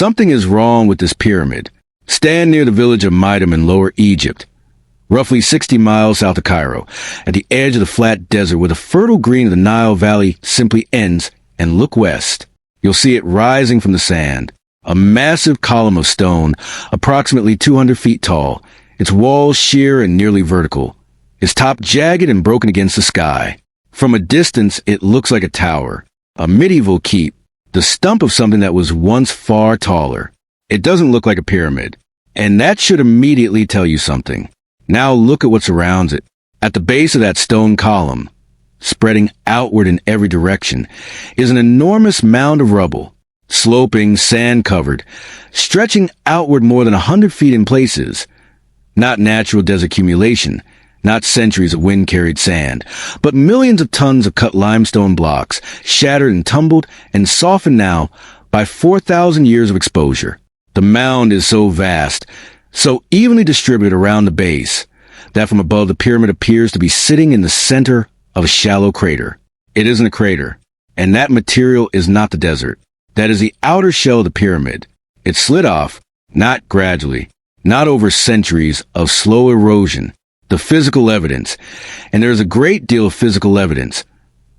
Something is wrong with this pyramid. Stand near the village of Meidum in Lower Egypt, roughly 60 miles south of Cairo, at the edge of the flat desert where the fertile green of the Nile Valley simply ends, and look west. You'll see it rising from the sand. A massive column of stone, approximately 200 feet tall, its walls sheer and nearly vertical, its top jagged and broken against the sky. From a distance, it looks like a tower, a medieval keep, the stump of something that was once far taller. It doesn't look like a pyramid, and that should immediately tell you something. Now look at what surrounds it. At the base of that stone column, spreading outward in every direction, is an enormous mound of rubble, sloping, sand-covered, stretching outward more than 100 feet in places. Not natural desert accumulation, not centuries of wind-carried sand, but millions of tons of cut limestone blocks, shattered and tumbled and softened now by 4,000 years of exposure. The mound is so vast, so evenly distributed around the base, that from above the pyramid appears to be sitting in the center of a shallow crater. It isn't a crater, and that material is not the desert. That is the outer shell of the pyramid. It slid off, not gradually, not over centuries of slow erosion. The physical evidence, and there is a great deal of physical evidence,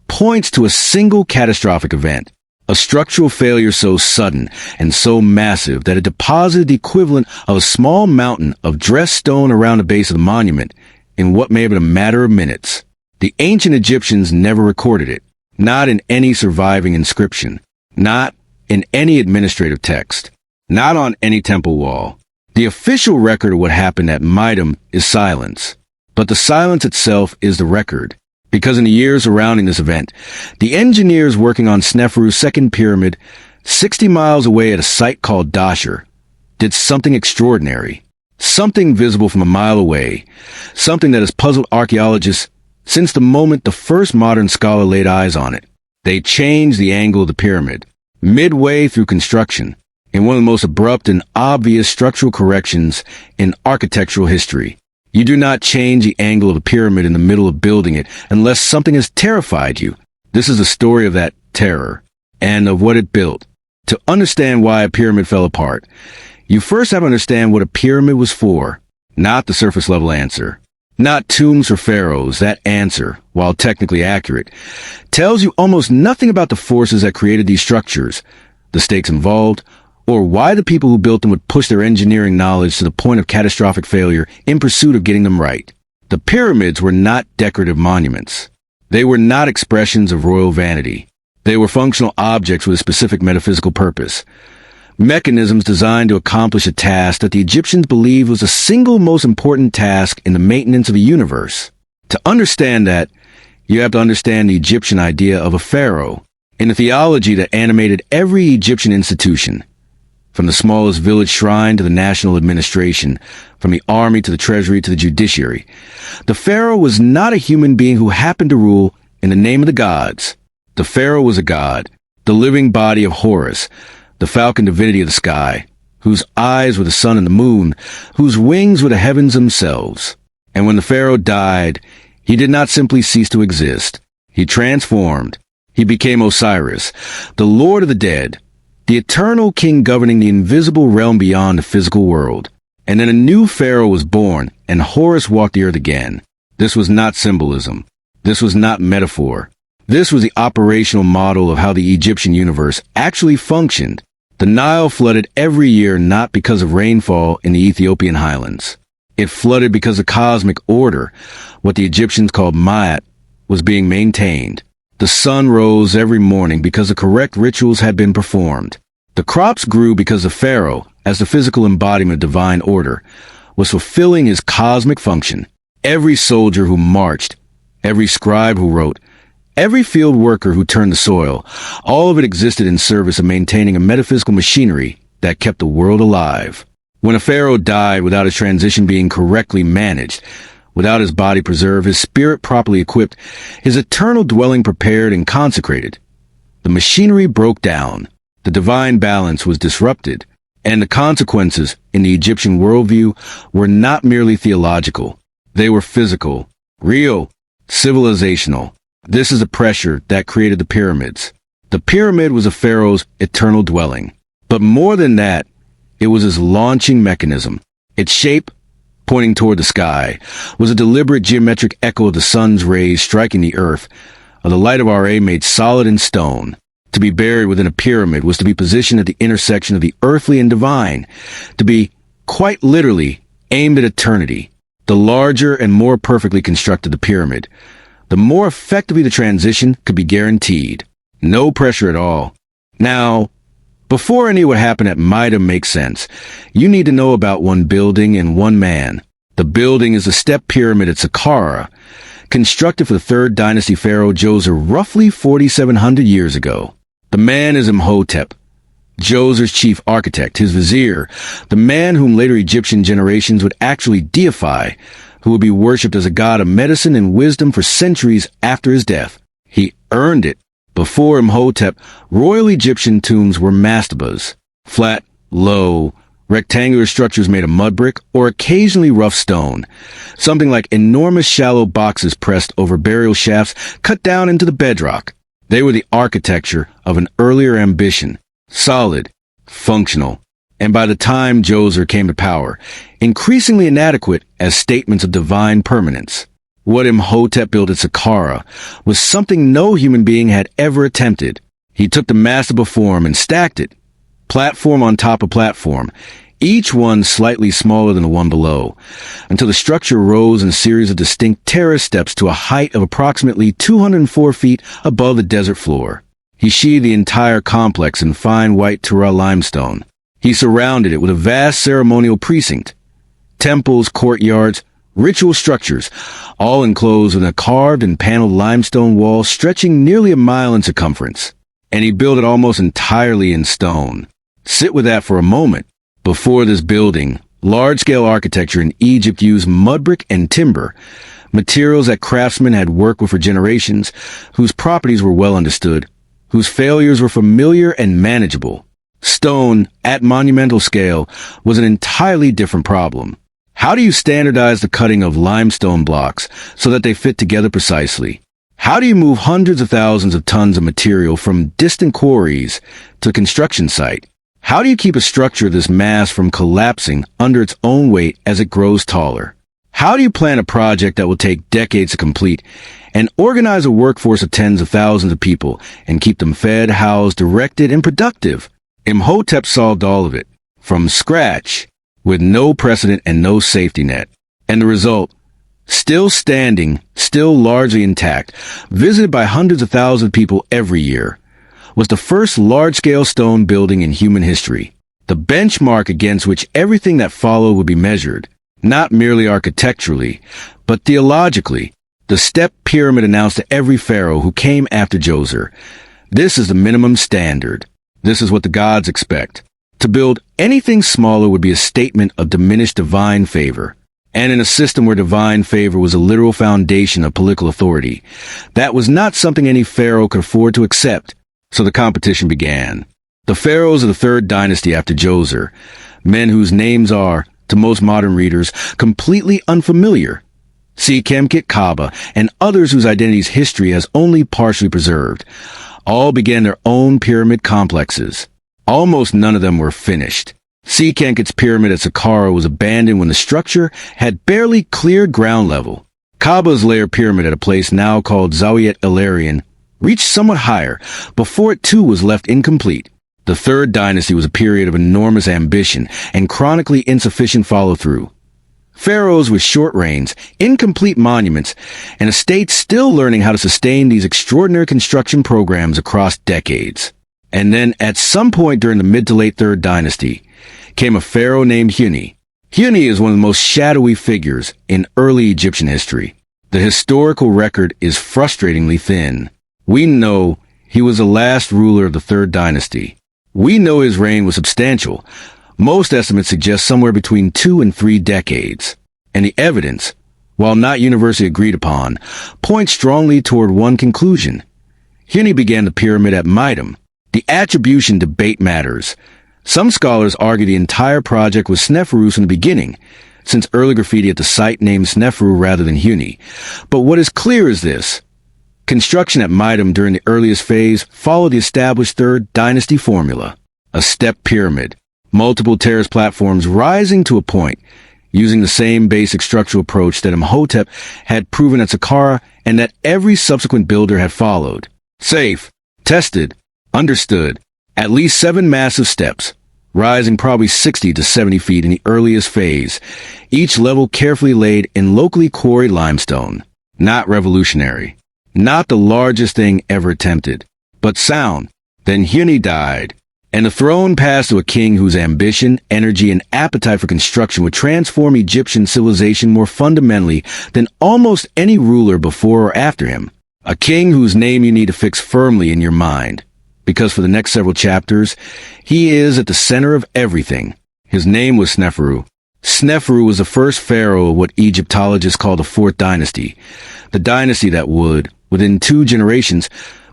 points to a single catastrophic event, a structural failure so sudden and so massive that it deposited the equivalent of a small mountain of dressed stone around the base of the monument in what may have been a matter of minutes. The ancient Egyptians never recorded it, not in any surviving inscription, not in any administrative text, not on any temple wall. The official record of what happened at Meidum is silence, but the silence itself is the record, because in the years surrounding this event, the engineers working on Sneferu's second pyramid, 60 miles away at a site called Dahshur, did something extraordinary, something visible from a mile away, something that has puzzled archaeologists since the moment the first modern scholar laid eyes on it. They changed the angle of the pyramid, midway through construction, in one of the most abrupt and obvious structural corrections in architectural history. You do not change the angle of a pyramid in the middle of building it unless something has terrified you. This is the story of that terror, and of what it built. To understand why a pyramid fell apart, you first have to understand what a pyramid was for, not the surface-level answer. Not tombs for pharaohs. That answer, while technically accurate, tells you almost nothing about the forces that created these structures, the stakes involved, or why the people who built them would push their engineering knowledge to the point of catastrophic failure in pursuit of getting them right. The pyramids were not decorative monuments. They were not expressions of royal vanity. They were functional objects with a specific metaphysical purpose. Mechanisms designed to accomplish a task that the Egyptians believed was the single most important task in the maintenance of the universe. To understand that, you have to understand the Egyptian idea of a pharaoh, and the theology that animated every Egyptian institution. From the smallest village shrine to the national administration, from the army to the treasury to the judiciary. The pharaoh was not a human being who happened to rule in the name of the gods. The pharaoh was a god, the living body of Horus, the falcon divinity of the sky, whose eyes were the sun and the moon, whose wings were the heavens themselves. And when the pharaoh died, he did not simply cease to exist. He transformed. He became Osiris, the lord of the dead, the eternal king governing the invisible realm beyond the physical world. And then a new pharaoh was born, and Horus walked the earth again. This was not symbolism. This was not metaphor. This was the operational model of how the Egyptian universe actually functioned. The Nile flooded every year not because of rainfall in the Ethiopian highlands. It flooded because the cosmic order, what the Egyptians called Ma'at, was being maintained. The sun rose every morning because the correct rituals had been performed. The crops grew because the pharaoh, as the physical embodiment of divine order, was fulfilling his cosmic function. Every soldier who marched, every scribe who wrote, every field worker who turned the soil, all of it existed in service of maintaining a metaphysical machinery that kept the world alive. When a pharaoh died without his transition being correctly managed, without his body preserved, his spirit properly equipped, his eternal dwelling prepared and consecrated, the machinery broke down, the divine balance was disrupted, and the consequences in the Egyptian worldview were not merely theological. They were physical, real, civilizational. This is the pressure that created the pyramids. The pyramid was a pharaoh's eternal dwelling. But more than that, it was his launching mechanism. Its shape, pointing toward the sky, was a deliberate geometric echo of the sun's rays striking the earth, of the light of Ra made solid in stone. To be buried within a pyramid was to be positioned at the intersection of the earthly and divine, to be, quite literally, aimed at eternity. The larger and more perfectly constructed the pyramid, the more effectively the transition could be guaranteed. No pressure at all. Now, before any of what happened at Meidum makes sense, you need to know about one building and one man. The building is the step pyramid at Saqqara, constructed for the 3rd dynasty pharaoh Djoser roughly 4,700 years ago. The man is Imhotep, Djoser's chief architect, his vizier, the man whom later Egyptian generations would actually deify, who would be worshipped as a god of medicine and wisdom for centuries after his death. He earned it. Before Imhotep, royal Egyptian tombs were mastabas, flat, low, rectangular structures made of mud brick or occasionally rough stone, something like enormous shallow boxes pressed over burial shafts cut down into the bedrock. They were the architecture of an earlier ambition, solid, functional, and by the time Djoser came to power, increasingly inadequate as statements of divine permanence. What Imhotep built at Saqqara was something no human being had ever attempted. He took the mastaba form and stacked it, platform on top of platform, each one slightly smaller than the one below, until the structure rose in a series of distinct terrace steps to a height of approximately 204 feet above the desert floor. He sheathed the entire complex in fine white Tura limestone. He surrounded it with a vast ceremonial precinct, temples, courtyards, ritual structures, all enclosed within a carved and paneled limestone wall stretching nearly a mile in circumference. And he built it almost entirely in stone. Sit with that for a moment. Before this building, large-scale architecture in Egypt used mud brick and timber, materials that craftsmen had worked with for generations, whose properties were well understood, whose failures were familiar and manageable. Stone, at monumental scale, was an entirely different problem. How do you standardize the cutting of limestone blocks so that they fit together precisely? How do you move hundreds of thousands of tons of material from distant quarries to a construction site? How do you keep a structure this mass from collapsing under its own weight as it grows taller? How do you plan a project that will take decades to complete and organize a workforce of tens of thousands of people and keep them fed, housed, directed, and productive? Imhotep solved all of it from scratch, with no precedent and no safety net. And the result, still standing, still largely intact, visited by hundreds of thousands of people every year, was the first large-scale stone building in human history, the benchmark against which everything that followed would be measured, not merely architecturally, but theologically. The step pyramid announced to every pharaoh who came after Djoser, this is the minimum standard. This is what the gods expect. To build anything smaller would be a statement of diminished divine favor. And in a system where divine favor was a literal foundation of political authority, that was not something any pharaoh could afford to accept. So the competition began. The pharaohs of the 3rd dynasty after Djoser, men whose names are, to most modern readers, completely unfamiliar, see Kemkit Kaaba, and others whose identities history has only partially preserved, all began their own pyramid complexes. Almost none of them were finished. Sekenkit's pyramid at Saqqara was abandoned when the structure had barely cleared ground level. Kaba's layer pyramid at a place now called Zawiyat Ilarian reached somewhat higher before it too was left incomplete. The 3rd dynasty was a period of enormous ambition and chronically insufficient follow-through. Pharaohs with short reigns, incomplete monuments, and a state still learning how to sustain these extraordinary construction programs across decades. And then, at some point during the mid to late 3rd dynasty, came a pharaoh named Huni. Huni is one of the most shadowy figures in early Egyptian history. The historical record is frustratingly thin. We know he was the last ruler of the 3rd dynasty. We know his reign was substantial. Most estimates suggest somewhere between 2 and 3 decades. And the evidence, while not universally agreed upon, points strongly toward one conclusion. Huni began the pyramid at Meidum. The attribution debate matters. Some scholars argue the entire project was Sneferu's from the beginning, since early graffiti at the site named Sneferu rather than Huni. But what is clear is this. Construction at Meidum during the earliest phase followed the established 3rd dynasty formula. a step pyramid, multiple terrace platforms rising to a point, using the same basic structural approach that Imhotep had proven at Saqqara and that every subsequent builder had followed. Safe, tested, understood. At least 7 massive steps, rising probably 60 to 70 feet in the earliest phase, each level carefully laid in locally quarried limestone. Not revolutionary. Not the largest thing ever attempted, but sound. Then Huni died, and the throne passed to a king whose ambition, energy, and appetite for construction would transform Egyptian civilization more fundamentally than almost any ruler before or after him. A king whose name you need to fix firmly in your mind, because for the next several chapters, he is at the center of everything. His name was Sneferu. Sneferu was the first pharaoh of what Egyptologists call the Fourth Dynasty, the dynasty that would, within 2 generations,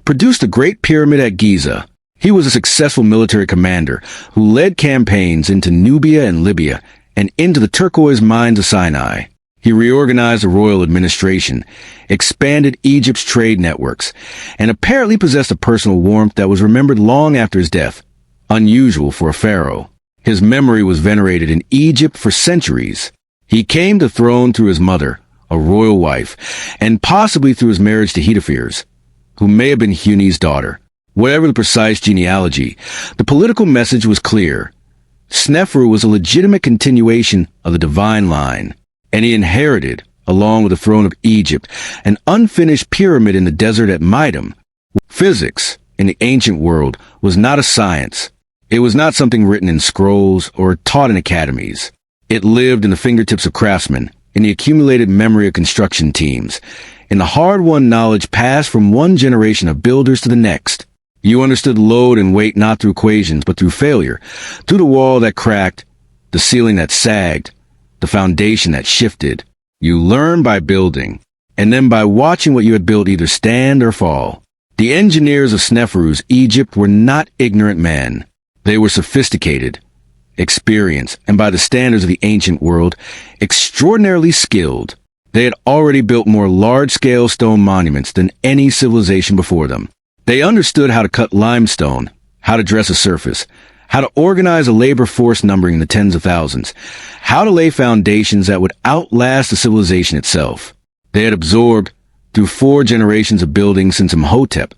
produce the Great Pyramid at Giza. He was a successful military commander who led campaigns into Nubia and Libya and into the turquoise mines of Sinai. He reorganized the royal administration, expanded Egypt's trade networks, and apparently possessed a personal warmth that was remembered long after his death, unusual for a pharaoh. His memory was venerated in Egypt for centuries. He came to the throne through his mother, a royal wife, and possibly through his marriage to Hetepheres, who may have been Huni's daughter. Whatever the precise genealogy, the political message was clear. Sneferu was a legitimate continuation of the divine line, and he inherited, along with the throne of Egypt, an unfinished pyramid in the desert at Meidum. Physics, in the ancient world, was not a science. It was not something written in scrolls or taught in academies. It lived in the fingertips of craftsmen, in the accumulated memory of construction teams, in the hard-won knowledge passed from one generation of builders to the next. You understood load and weight not through equations, but through failure, through the wall that cracked, the ceiling that sagged, the foundation that shifted. You learn by building, and then by watching what you had built either stand or fall. The engineers of Sneferu's Egypt were not ignorant men. They were sophisticated, experienced, and by the standards of the ancient world, extraordinarily skilled. They had already built more large-scale stone monuments than any civilization before them. They understood how to cut limestone, how to dress a surface, how to organize a labor force numbering in the tens of thousands, how to lay foundations that would outlast the civilization itself. They had absorbed, through 4 generations of building since Imhotep,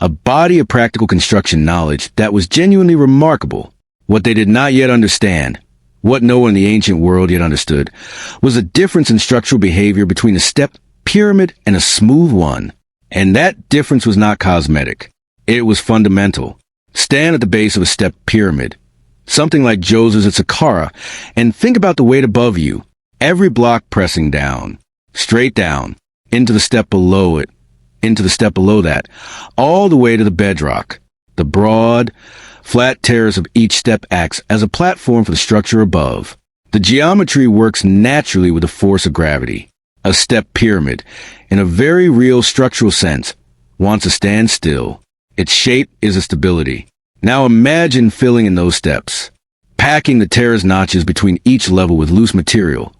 a body of practical construction knowledge that was genuinely remarkable. What they did not yet understand, what no one in the ancient world yet understood, was the difference in structural behavior between a step pyramid and a smooth one. And that difference was not cosmetic. It was fundamental. Stand at the base of a step pyramid, something like Joseph's at Saqqara, and think about the weight above you, every block pressing down, straight down, into the step below it, into the step below that, all the way to the bedrock. The broad, flat terrace of each step acts as a platform for the structure above. The geometry works naturally with the force of gravity. A step pyramid, in a very real structural sense, wants to stand still. Its shape is a stability. Now imagine filling in those steps, packing the terrace notches between each level with loose material,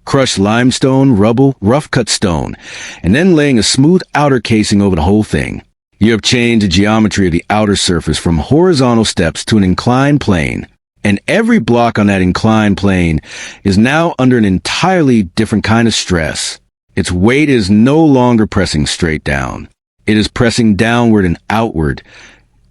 crushed limestone, rubble, rough-cut stone, and then laying a smooth outer casing over the whole thing. You have changed the geometry of the outer surface from horizontal steps to an inclined plane, and every block on that inclined plane is now under an entirely different kind of stress. Its weight is no longer pressing straight down. It is pressing downward and outward,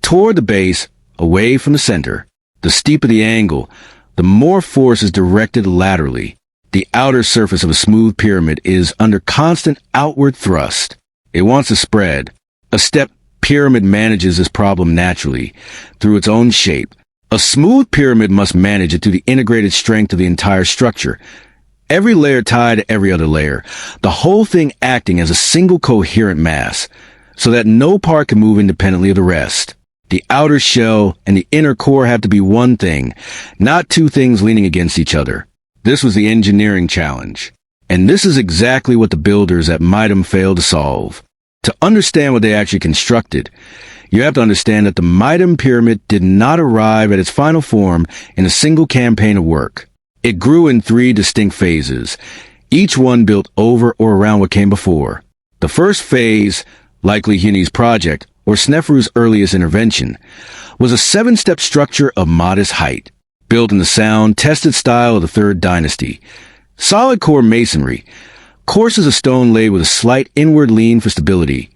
toward the base, away from the center. The steeper the angle, the more force is directed laterally. The outer surface of a smooth pyramid is under constant outward thrust. It wants to spread. A step pyramid manages this problem naturally, through its own shape. A smooth pyramid must manage it through the integrated strength of the entire structure. Every layer tied to every other layer, the whole thing acting as a single coherent mass, so that no part can move independently of the rest. The outer shell and the inner core have to be one thing, not 2 things leaning against each other. This was the engineering challenge. And this is exactly what the builders at Meidum failed to solve. To understand what they actually constructed, you have to understand that the Meidum Pyramid did not arrive at its final form in a single campaign of work. It grew in 3 distinct phases, each one built over or around what came before. The first phase, likely Huni's project, or Sneferu's earliest intervention, was a 7-step structure of modest height, built in the sound, tested style of the Third Dynasty. Solid core masonry, coarse as a stone laid with a slight inward lean for stability.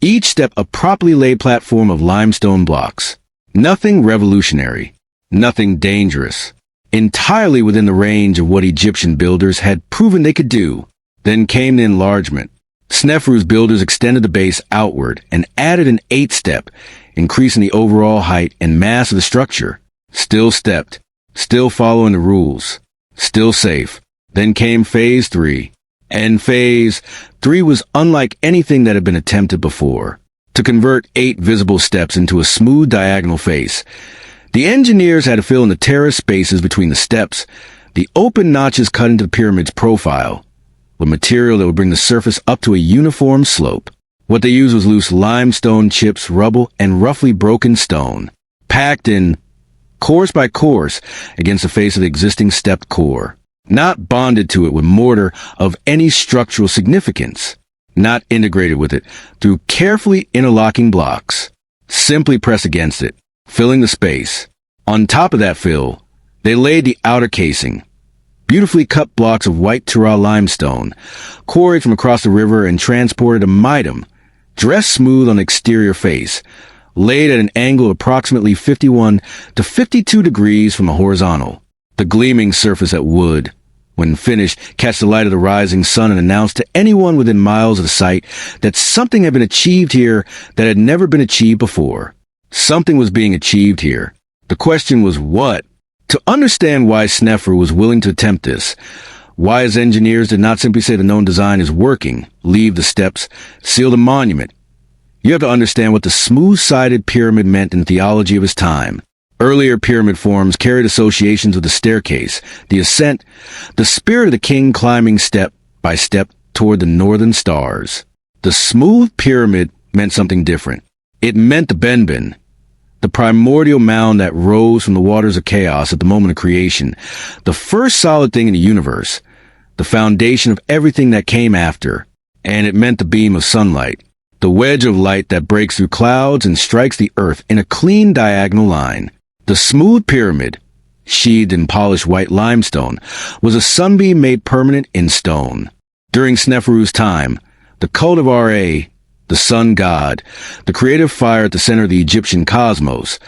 Each step a properly laid platform of limestone blocks. Nothing revolutionary, nothing dangerous. Entirely within the range of what Egyptian builders had proven they could do. Then came the enlargement. Sneferu's builders extended the base outward and added an 8-step, increasing the overall height and mass of the structure. Still stepped, still following the rules, still safe. Then came Phase 3. And Phase 3 was unlike anything that had been attempted before. To convert 8 visible steps into a smooth diagonal face, the engineers had to fill in the terrace spaces between the steps, the open notches cut into the pyramid's profile, with material that would bring the surface up to a uniform slope. What they used was loose limestone chips, rubble, and roughly broken stone, packed in, course by course, against the face of the existing stepped core, not bonded to it with mortar of any structural significance, not integrated with it through carefully interlocking blocks, simply pressed against it, filling the space. On top of that fill, they laid the outer casing, beautifully cut blocks of white Tura limestone, quarried from across the river and transported to Meidum, dressed smooth on the exterior face, laid at an angle of approximately 51 to 52 degrees from the horizontal. The gleaming surface that would, when finished, catch the light of the rising sun and announce to anyone within miles of the site that something had been achieved here that had never been achieved before. Something was being achieved here. The question was what? To understand why Sneferu was willing to attempt this, why his engineers did not simply say the known design is working, leave the steps, seal the monument, you have to understand what the smooth-sided pyramid meant in the theology of his time. Earlier pyramid forms carried associations with the staircase, the ascent, the spirit of the king climbing step by step toward the northern stars. The smooth pyramid meant something different. It meant the Benben, the primordial mound that rose from the waters of chaos at the moment of creation, the first solid thing in the universe, the foundation of everything that came after. And it meant the beam of sunlight, the wedge of light that breaks through clouds and strikes the earth in a clean diagonal line. The smooth pyramid, sheathed in polished white limestone, was a sunbeam made permanent in stone. During Sneferu's time, the cult of Ra, the sun god, the creative fire at the center of the Egyptian cosmos,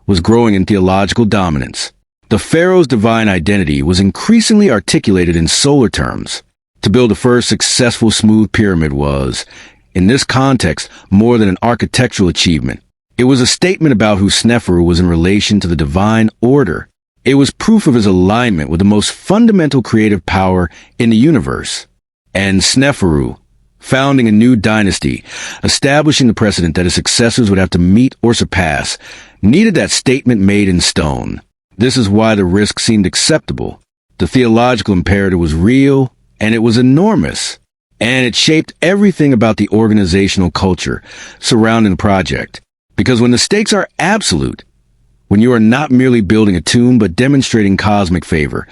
was growing in theological dominance. The pharaoh's divine identity was increasingly articulated in solar terms. To build the first successful smooth pyramid was, in this context, more than an architectural achievement. It was a statement about who Sneferu was in relation to the divine order. It was proof of his alignment with the most fundamental creative power in the universe. And Sneferu, founding a new dynasty, establishing the precedent that his successors would have to meet or surpass, needed that statement made in stone. This is why the risk seemed acceptable. The theological imperative was real, and it was enormous. And it shaped everything about the organizational culture surrounding the project. Because when the stakes are absolute, when you are not merely building a tomb but demonstrating cosmic favor,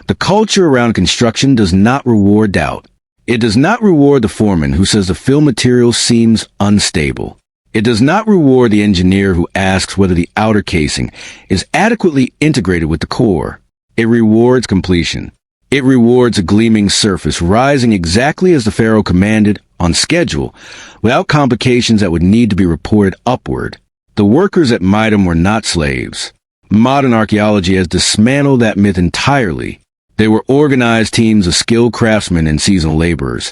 the culture around construction does not reward doubt. It does not reward the foreman who says the fill material seems unstable. It does not reward the engineer who asks whether the outer casing is adequately integrated with the core. It rewards completion. It rewards a gleaming surface rising exactly as the pharaoh commanded, on schedule, without complications that would need to be reported upward. The workers at Meidum were not slaves. Modern archaeology has dismantled that myth entirely. They were organized teams of skilled craftsmen and seasonal laborers,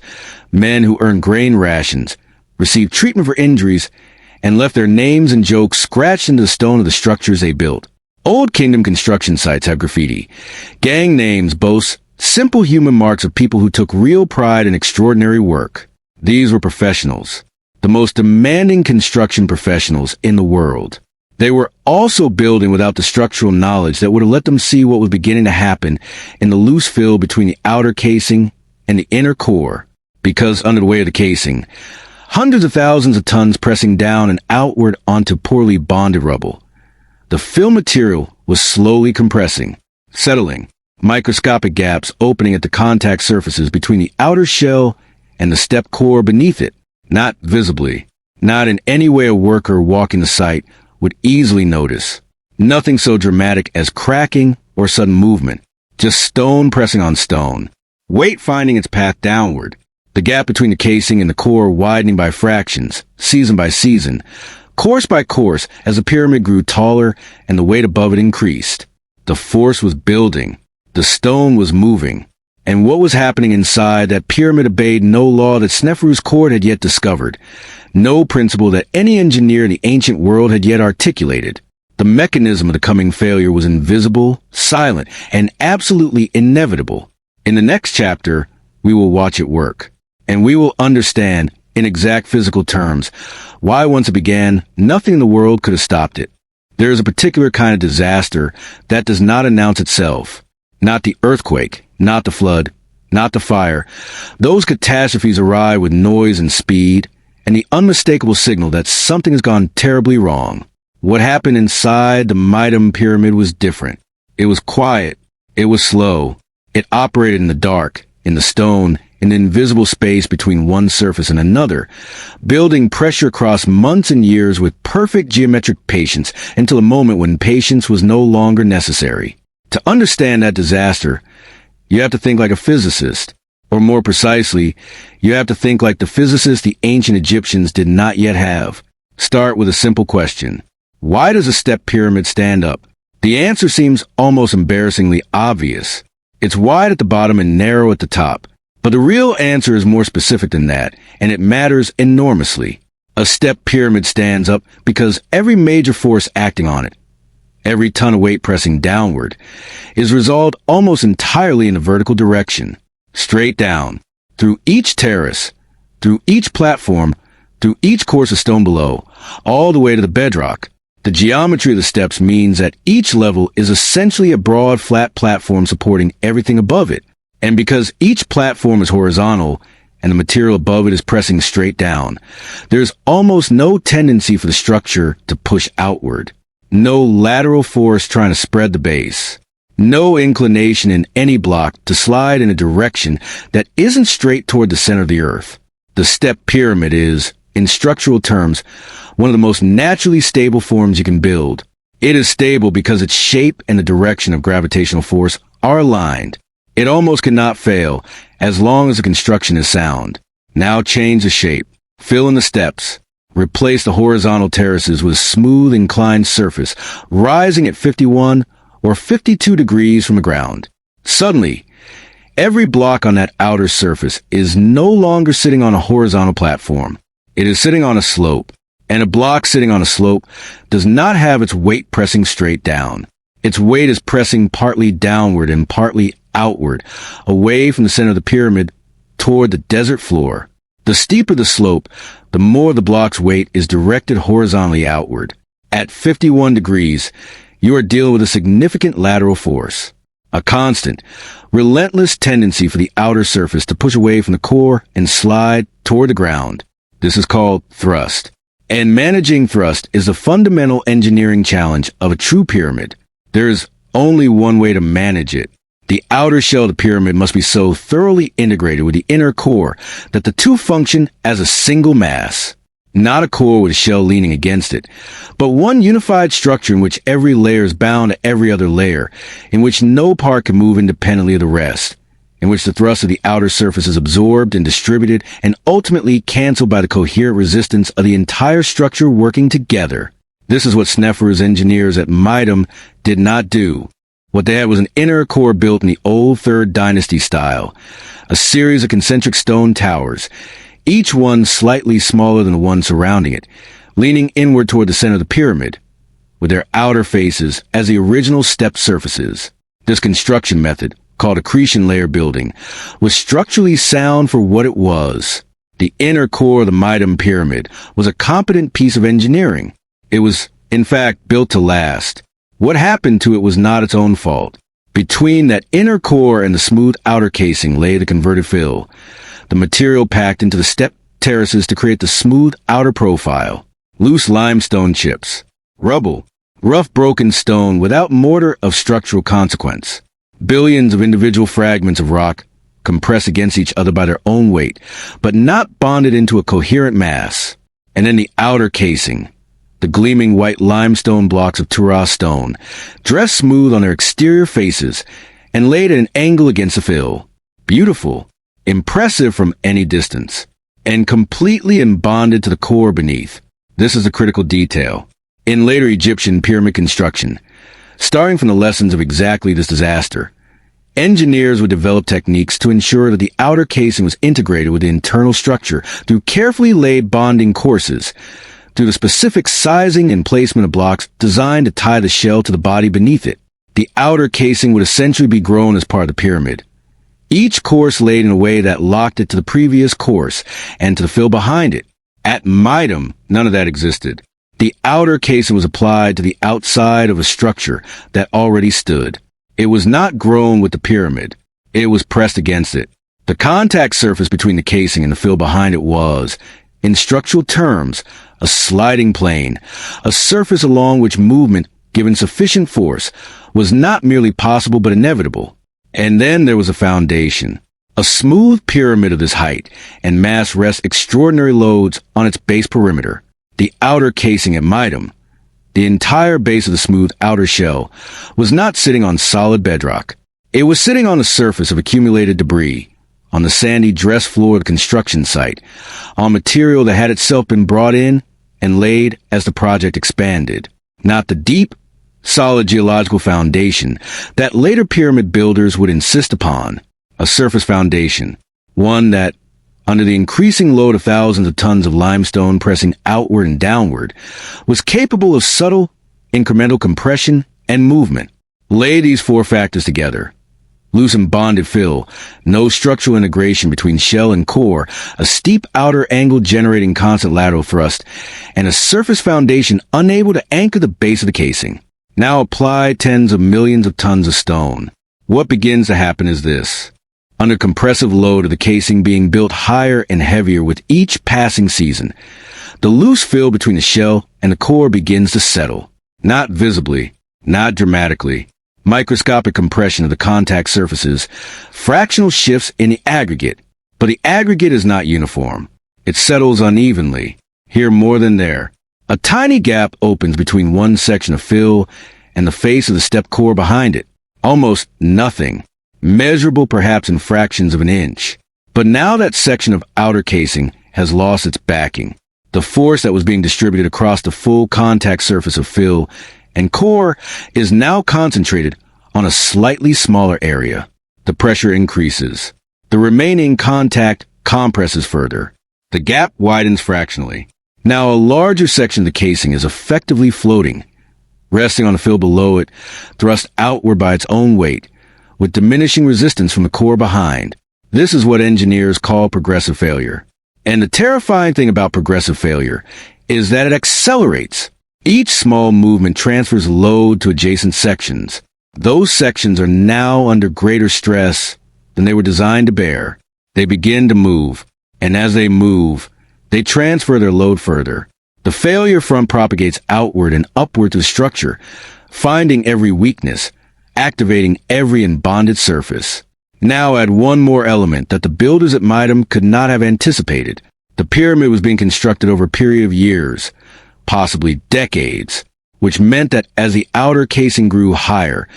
men who earned grain rations, received treatment for injuries, and left their names and jokes scratched into the stone of the structures they built. Old Kingdom construction sites have graffiti. Gang names boast simple human marks of people who took real pride in extraordinary work. These were professionals, the most demanding construction professionals in the world. They were also building without the structural knowledge that would have let them see what was beginning to happen in the loose fill between the outer casing and the inner core, because under the weight of the casing, hundreds of thousands of tons pressing down and outward onto poorly bonded rubble. The fill material was slowly compressing, settling, microscopic gaps opening at the contact surfaces between the outer shell and the step core beneath it, not visibly, not in any way a worker walking the site would easily notice. Nothing so dramatic as cracking or sudden movement, just stone pressing on stone. Weight finding its path downward, the gap between the casing and the core widening by fractions, season by season, course by course as the pyramid grew taller and the weight above it increased. The force was building, the stone was moving, and what was happening inside that pyramid obeyed no law that Sneferu's court had yet discovered, no principle that any engineer in the ancient world had yet articulated. The mechanism of the coming failure was invisible, silent, and absolutely inevitable. In the next chapter, we will watch it work, and we will understand, in exact physical terms, why once it began, nothing in the world could have stopped it. There is a particular kind of disaster that does not announce itself. Not the earthquake, not the flood, not the fire. Those catastrophes arrive with noise and speed, and the unmistakable signal that something has gone terribly wrong. What happened inside the Meidum Pyramid was different. It was quiet. It was slow. It operated in the dark, in the stone, in the invisible space between one surface and another, building pressure across months and years with perfect geometric patience until a moment when patience was no longer necessary. To understand that disaster, you have to think like a physicist, or more precisely, you have to think like the physicists the ancient Egyptians did not yet have. Start with a simple question. Why does a step pyramid stand up? The answer seems almost embarrassingly obvious. It's wide at the bottom and narrow at the top. But the real answer is more specific than that, and it matters enormously. A step pyramid stands up because every major force acting on it, every ton of weight pressing downward, is resolved almost entirely in a vertical direction, straight down, through each terrace, through each platform, through each course of stone below, all the way to the bedrock. The geometry of the steps means that each level is essentially a broad, flat platform supporting everything above it. And because each platform is horizontal and the material above it is pressing straight down, there's almost no tendency for the structure to push outward. No lateral force trying to spread the base. No inclination in any block to slide in a direction that isn't straight toward the center of the earth. The step pyramid is, in structural terms, one of the most naturally stable forms you can build. It is stable because its shape and the direction of gravitational force are aligned. It almost cannot fail as long as the construction is sound. Now change the shape, fill in the steps, replace the horizontal terraces with a smooth inclined surface, rising at 51 or 52 degrees from the ground. Suddenly, every block on that outer surface is no longer sitting on a horizontal platform. It is sitting on a slope, and a block sitting on a slope does not have its weight pressing straight down. Its weight is pressing partly downward and partly outward, away from the center of the pyramid toward the desert floor. The steeper the slope, the more the block's weight is directed horizontally outward. At 51 degrees, you are dealing with a significant lateral force, a constant, relentless tendency for the outer surface to push away from the core and slide toward the ground. This is called thrust. And managing thrust is the fundamental engineering challenge of a true pyramid. There is only one way to manage it. The outer shell of the pyramid must be so thoroughly integrated with the inner core that the two function as a single mass. Not a core with a shell leaning against it, but one unified structure in which every layer is bound to every other layer, in which no part can move independently of the rest, in which the thrust of the outer surface is absorbed and distributed and ultimately canceled by the coherent resistance of the entire structure working together. This is what Sneferu's engineers at Meidum did not do. What they had was an inner core built in the old Third Dynasty style, a series of concentric stone towers, each one slightly smaller than the one surrounding it, leaning inward toward the center of the pyramid, with their outer faces as the original step surfaces. This construction method, called accretion layer building, was structurally sound for what it was. The inner core of the Meidum Pyramid was a competent piece of engineering. It was, in fact, built to last. What happened to it was not its own fault. Between that inner core and the smooth outer casing lay the converted fill, the material packed into the step terraces to create the smooth outer profile. Loose limestone chips, rubble, rough broken stone without mortar of structural consequence. Billions of individual fragments of rock compressed against each other by their own weight, but not bonded into a coherent mass. And then the outer casing, the gleaming white limestone blocks of Tura stone, dressed smooth on their exterior faces and laid at an angle against the fill. Beautiful, impressive from any distance, and completely unbonded to the core beneath. This is a critical detail. In later Egyptian pyramid construction, starting from the lessons of exactly this disaster, engineers would develop techniques to ensure that the outer casing was integrated with the internal structure through carefully laid bonding courses, through the specific sizing and placement of blocks designed to tie the shell to the body beneath it. The outer casing would essentially be grown as part of the pyramid, each course laid in a way that locked it to the previous course and to the fill behind it. At Meidum, none of that existed. The outer casing was applied to the outside of a structure that already stood. It was not grown with the pyramid. It was pressed against it. The contact surface between the casing and the fill behind it was, in structural terms, a sliding plane, a surface along which movement, given sufficient force, was not merely possible but inevitable. And then there was a foundation. A smooth pyramid of this height and mass rests extraordinary loads on its base perimeter. The outer casing at Meidum, the entire base of the smooth outer shell, was not sitting on solid bedrock. It was sitting on the surface of accumulated debris, on the sandy dress floor of the construction site, on material that had itself been brought in and laid as the project expanded. Not the deep, solid geological foundation that later pyramid builders would insist upon. A surface foundation, one that, under the increasing load of thousands of tons of limestone pressing outward and downward, was capable of subtle, incremental compression and movement. Lay these four factors together. Loose and bonded fill, no structural integration between shell and core, a steep outer angle generating constant lateral thrust, and a surface foundation unable to anchor the base of the casing. Now apply tens of millions of tons of stone. What begins to happen is this. Under compressive load of the casing being built higher and heavier with each passing season, the loose fill between the shell and the core begins to settle. Not visibly, not dramatically. Microscopic compression of the contact surfaces, fractional shifts in the aggregate. But the aggregate is not uniform. It settles unevenly, here more than there. A tiny gap opens between one section of fill and the face of the step core behind it. Almost nothing. Measurable perhaps in fractions of an inch. But now that section of outer casing has lost its backing. The force that was being distributed across the full contact surface of fill and core is now concentrated on a slightly smaller area. The pressure increases. The remaining contact compresses further. The gap widens fractionally. Now a larger section of the casing is effectively floating, resting on the fill below it, thrust outward by its own weight, with diminishing resistance from the core behind. This is what engineers call progressive failure. And the terrifying thing about progressive failure is that it accelerates. Each small movement transfers load to adjacent sections. Those sections are now under greater stress than they were designed to bear. They begin to move, and as they move, they transfer their load further. The failure front propagates outward and upward to the structure, finding every weakness, activating every unbonded surface. Now add one more element that the builders at Meidum could not have anticipated. The pyramid was being constructed over a period of years, possibly decades, which meant that as the outer casing grew higher,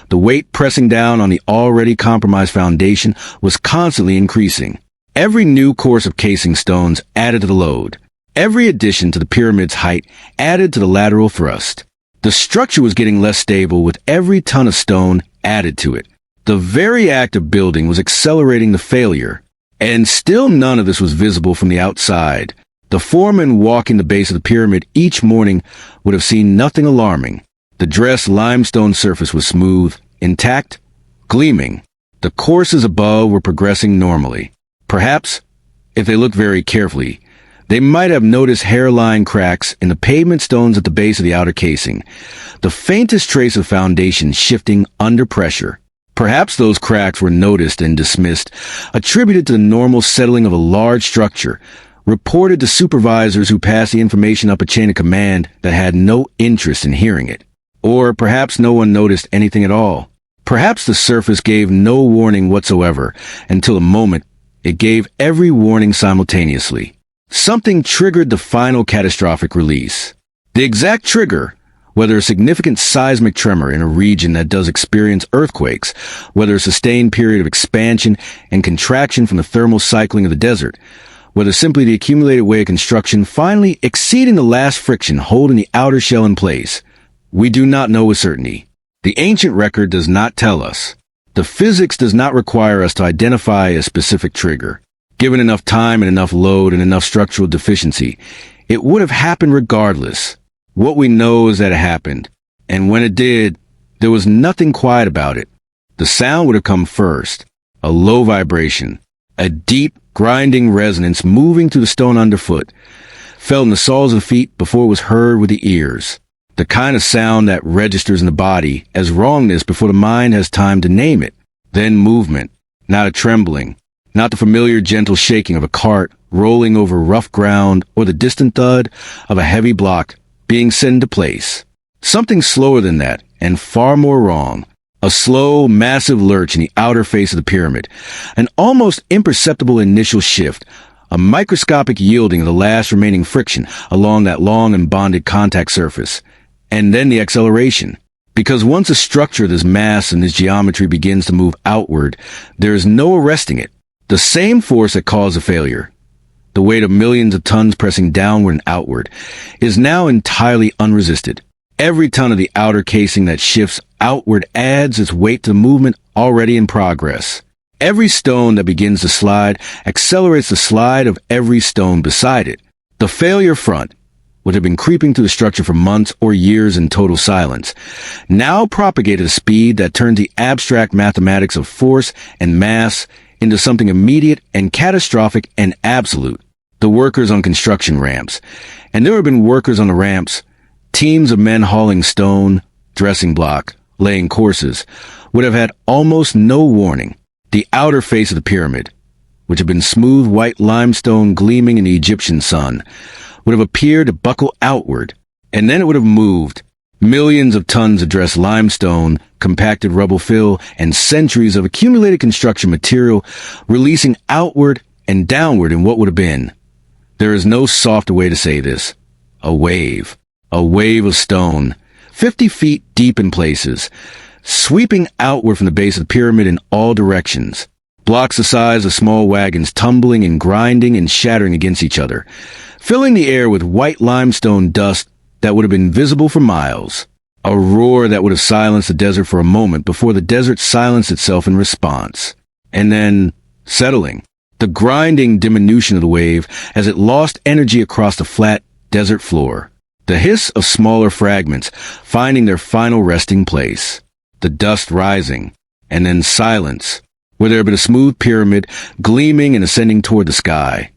the weight pressing down on the already compromised foundation was constantly increasing. Every new course of casing stones added to the load. Every addition to the pyramid's height added to the lateral thrust. The structure was getting less stable with every ton of stone added to it. The very act of building was accelerating the failure, and still none of this was visible from the outside. The foreman walking the base of the pyramid each morning would have seen nothing alarming. The dressed limestone surface was smooth, intact, gleaming. The courses above were progressing normally. Perhaps, if they looked very carefully, they might have noticed hairline cracks in the pavement stones at the base of the outer casing, the faintest trace of foundation shifting under pressure. Perhaps those cracks were noticed and dismissed, attributed to the normal settling of a large structure, reported to supervisors who passed the information up a chain of command that had no interest in hearing it. Or perhaps no one noticed anything at all. Perhaps the surface gave no warning whatsoever until a moment it gave every warning simultaneously. something triggered the final catastrophic release. The exact trigger, whether a significant seismic tremor in a region that does experience earthquakes, whether a sustained period of expansion and contraction from the thermal cycling of the desert, whether simply the accumulated weight of construction finally exceeding the last friction holding the outer shell in place, we do not know with certainty. The ancient record does not tell us. The physics does not require us to identify a specific trigger. Given enough time and enough load and enough structural deficiency, it would have happened regardless. What we know is that it happened, and when it did, there was nothing quiet about it. The sound would have come first, a low vibration, a deep, grinding resonance moving through the stone underfoot, felt in the soles of the feet before it was heard with the ears. The kind of sound that registers in the body as wrongness before the mind has time to name it. Then movement, not a trembling, not the familiar gentle shaking of a cart rolling over rough ground or the distant thud of a heavy block being set into place. Something slower than that, and far more wrong. A slow, massive lurch in the outer face of the pyramid. An almost imperceptible initial shift. A microscopic yielding of the last remaining friction along that long unbonded contact surface. And then the acceleration. Because once a structure of this mass and this geometry begins to move outward, there is no arresting it. The same force that caused the failure, the weight of millions of tons pressing downward and outward, is now entirely unresisted. Every ton of the outer casing that shifts outward adds its weight to the movement already in progress. Every stone that begins to slide accelerates the slide of every stone beside it. The failure front, which had been creeping through the structure for months or years in total silence, now propagated a speed that turned the abstract mathematics of force and mass into something immediate and catastrophic and absolute. The workers on construction ramps. And there have been workers on the ramps, teams of men hauling stone, dressing block, laying courses, would have had almost no warning. The outer face of the pyramid, which had been smooth white limestone gleaming in the Egyptian sun, would have appeared to buckle outward, and then it would have moved. Millions of tons of dressed limestone, compacted rubble fill, and centuries of accumulated construction material releasing outward and downward in what would have been. There is no softer way to say this. A wave. A wave of stone, 50 feet deep in places, sweeping outward from the base of the pyramid in all directions. Blocks the size of small wagons tumbling and grinding and shattering against each other, filling the air with white limestone dust that would have been visible for miles. A roar that would have silenced the desert for a moment before the desert silenced itself in response. And then, settling. The grinding diminution of the wave as it lost energy across the flat desert floor. The hiss of smaller fragments finding their final resting place. The dust rising. And then silence, where there had been a smooth pyramid gleaming and ascending toward the sky.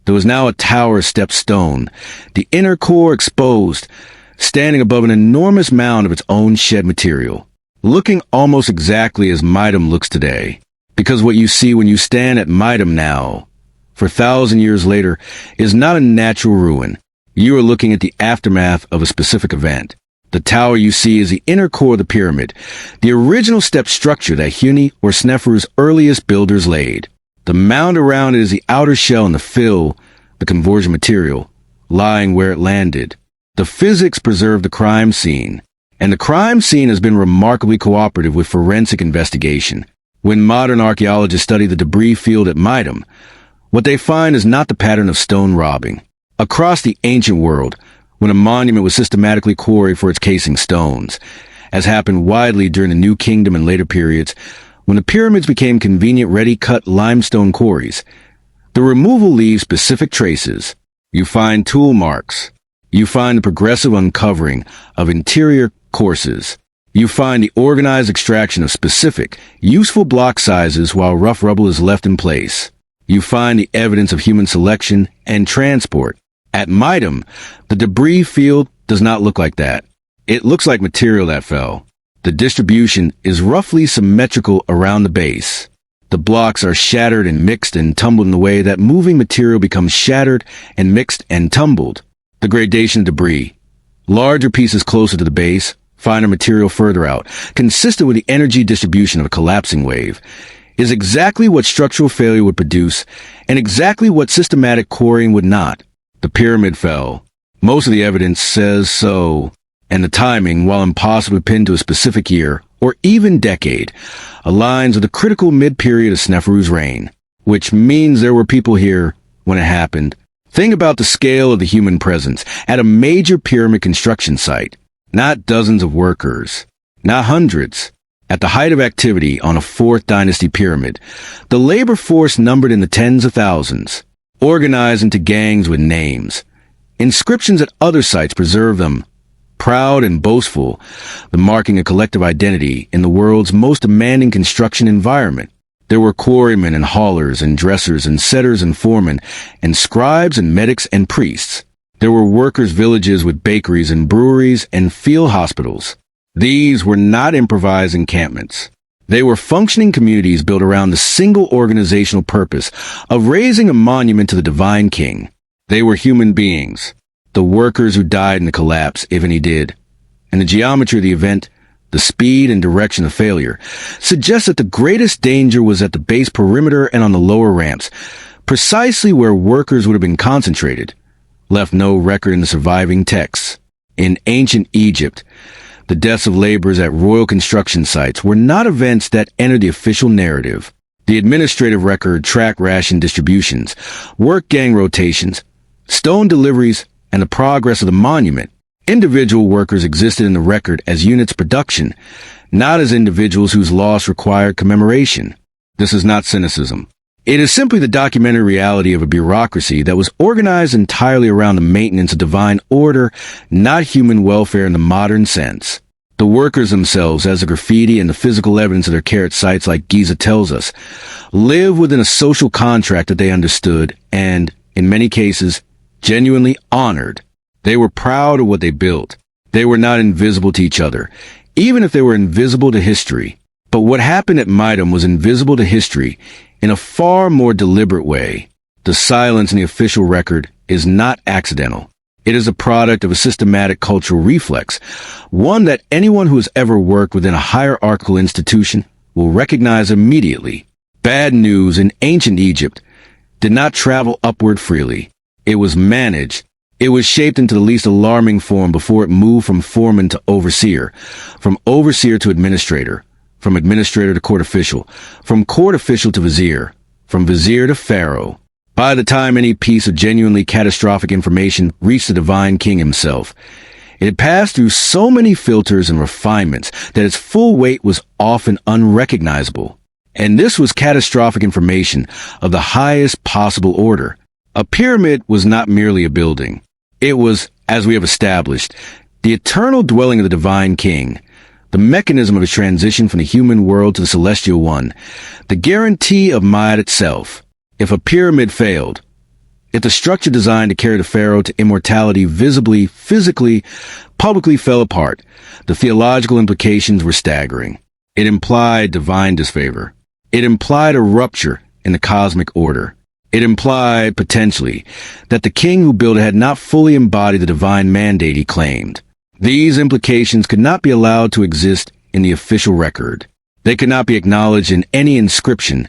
There was now a tower of stepped stone, the inner core exposed, standing above an enormous mound of its own shed material, looking almost exactly as Meidum looks today. Because what you see when you stand at Meidum now, for 1,000 years later, is not a natural ruin. You are looking at the aftermath of a specific event. The tower you see is the inner core of the pyramid, the original step structure that Huni or Sneferu's earliest builders laid. The mound around it is the outer shell and the fill, the conversion material, lying where it landed. The physics preserve the crime scene, and the crime scene has been remarkably cooperative with forensic investigation. When modern archaeologists study the debris field at Meidum, what they find is not the pattern of stone robbing. Across the ancient world, when a monument was systematically quarried for its casing stones, as happened widely during the New Kingdom and later periods, when the pyramids became convenient ready-cut limestone quarries, the removal leaves specific traces. You find tool marks. You find the progressive uncovering of interior courses. You find the organized extraction of specific, useful block sizes while rough rubble is left in place. You find the evidence of human selection and transport. At Meidum, the debris field does not look like that. It looks like material that fell. The distribution is roughly symmetrical around the base. The blocks are shattered and mixed and tumbled in the way that moving material becomes shattered and mixed and tumbled. The gradation of debris. Larger pieces closer to the base, finer material further out, consistent with the energy distribution of a collapsing wave, is exactly what structural failure would produce and exactly what systematic quarrying would not. The pyramid fell. Most of the evidence says so, and the timing, while impossible to pin to a specific year or even decade, aligns with the critical mid-period of Sneferu's reign, which means there were people here when it happened. Think about the scale of the human presence at a major pyramid construction site. Not dozens of workers, not hundreds. At the height of activity on a 4th dynasty pyramid, the labor force numbered in the tens of thousands, organized into gangs with names. Inscriptions at other sites preserve them, proud and boastful, the marking a collective identity in the world's most demanding construction environment. There were quarrymen and haulers and dressers and setters and foremen and scribes and medics and priests. There were workers' villages with bakeries and breweries and field hospitals. These were not improvised encampments. They were functioning communities built around the single organizational purpose of raising a monument to the divine king. They were human beings, the workers who died in the collapse, if any did. And the geometry of the event, the speed and direction of failure, suggests that the greatest danger was at the base perimeter and on the lower ramps, precisely where workers would have been concentrated. Left no record in the surviving texts. In ancient Egypt, the deaths of laborers at royal construction sites were not events that entered the official narrative. The administrative record tracked ration distributions, work gang rotations, stone deliveries, and the progress of the monument. Individual workers existed in the record as units of production, not as individuals whose loss required commemoration. This is not cynicism. It is simply the documentary reality of a bureaucracy that was organized entirely around the maintenance of divine order, not human welfare in the modern sense. The workers themselves, as the graffiti and the physical evidence of their care at sites like Giza tells us, live within a social contract that they understood and, in many cases, genuinely honored. They were proud of what they built. They were not invisible to each other, even if they were invisible to history. But what happened at Meidum was invisible to history in a far more deliberate way. The silence in the official record is not accidental. It is a product of a systematic cultural reflex, one that anyone who has ever worked within a hierarchical institution will recognize immediately. Bad news in ancient Egypt did not travel upward freely. It was managed. It was shaped into the least alarming form before it moved from foreman to overseer, from overseer to administrator, from administrator to court official, from court official to vizier, from vizier to pharaoh. By the time any piece of genuinely catastrophic information reached the divine king himself, it had passed through so many filters and refinements that its full weight was often unrecognizable. And this was catastrophic information of the highest possible order. A pyramid was not merely a building. It was, as we have established, the eternal dwelling of the divine king, the mechanism of his transition from the human world to the celestial one, the guarantee of Ma'at itself. If a pyramid failed, if the structure designed to carry the pharaoh to immortality visibly, physically, publicly fell apart, the theological implications were staggering. It implied divine disfavor. It implied a rupture in the cosmic order. It implied, potentially, that the king who built it had not fully embodied the divine mandate he claimed. These implications could not be allowed to exist in the official record. They could not be acknowledged in any inscription,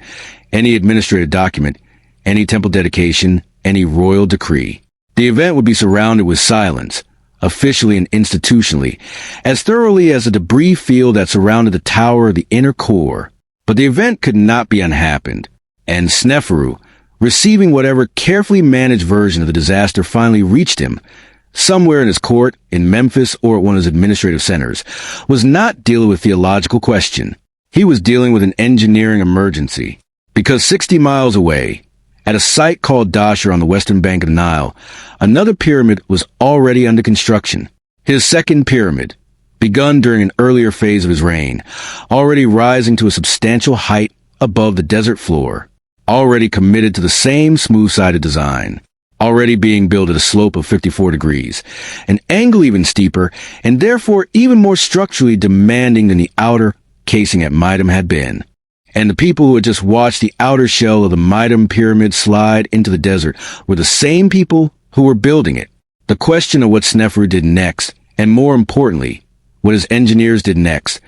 any administrative document, any temple dedication, any royal decree. The event would be surrounded with silence, officially and institutionally, as thoroughly as the debris field that surrounded the tower of the inner core. But the event could not be unhappened, and Sneferu, receiving whatever carefully managed version of the disaster finally reached him, somewhere in his court, in Memphis, or at one of his administrative centers, was not dealing with theological question. He was dealing with an engineering emergency. Because 60 miles away, at a site called Dahshur on the western bank of the Nile, another pyramid was already under construction. His second pyramid, begun during an earlier phase of his reign, already rising to a substantial height above the desert floor, already committed to the same smooth-sided design, already being built at a slope of 54 degrees, an angle even steeper, and therefore even more structurally demanding than the outer casing at Meidum had been. And the people who had just watched the outer shell of the Meidum Pyramid slide into the desert were the same people who were building it. The question of what Sneferu did next, and more importantly, what his engineers did next,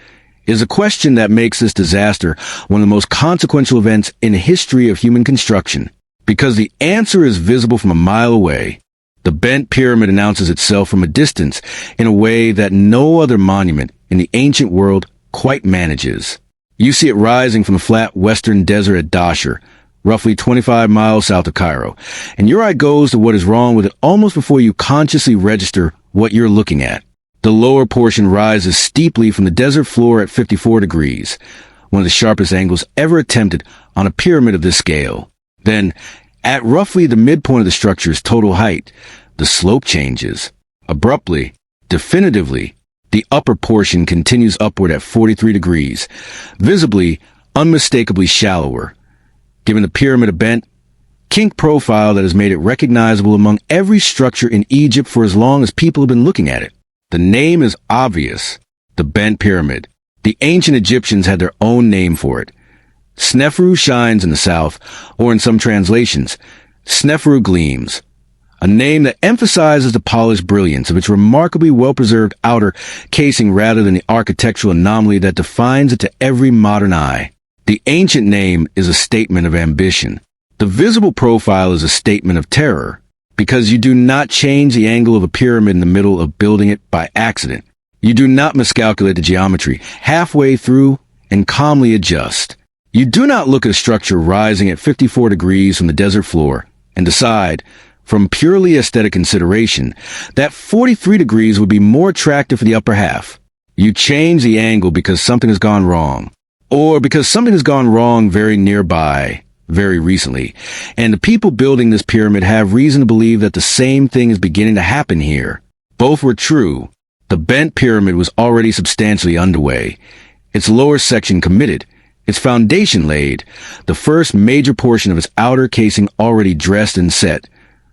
is a question that makes this disaster one of the most consequential events in the history of human construction. Because the answer is visible from a mile away. The bent pyramid announces itself from a distance in a way that no other monument in the ancient world quite manages. You see it rising from the flat western desert at Dahshur, roughly 25 miles south of Cairo, and your eye goes to what is wrong with it almost before you consciously register what you're looking at. The lower portion rises steeply from the desert floor at 54 degrees, one of the sharpest angles ever attempted on a pyramid of this scale. Then, at roughly the midpoint of the structure's total height, the slope changes. Abruptly, definitively, the upper portion continues upward at 43 degrees, visibly, unmistakably shallower, giving the pyramid a bent, kink profile that has made it recognizable among every structure in Egypt for as long as people have been looking at it. The name is obvious. The bent pyramid. The ancient Egyptians had their own name for it. Sneferu shines in the south, or in some translations, Sneferu gleams. A name that emphasizes the polished brilliance of its remarkably well-preserved outer casing rather than the architectural anomaly that defines it to every modern eye. The ancient name is a statement of ambition. The visible profile is a statement of terror, because you do not change the angle of a pyramid in the middle of building it by accident. You do not miscalculate the geometry halfway through and calmly adjust. You do not look at a structure rising at 54 degrees from the desert floor and decide, from purely aesthetic consideration, that 43 degrees would be more attractive for the upper half. You change the angle because something has gone wrong, or because something has gone wrong very nearby, very recently, and the people building this pyramid have reason to believe that the same thing is beginning to happen here. Both were true. The bent pyramid was already substantially underway, its lower section committed, its foundation laid, the first major portion of its outer casing already dressed and set,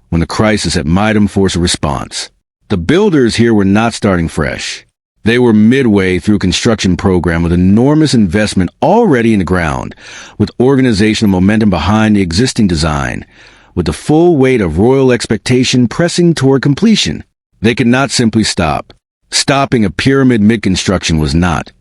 when the crisis at Meidum forced a response. The builders here were not starting fresh. They were midway through a construction program with enormous investment already in the ground, with organizational momentum behind the existing design, with the full weight of royal expectation pressing toward completion. They could not simply stop. Stopping a pyramid mid-construction was not,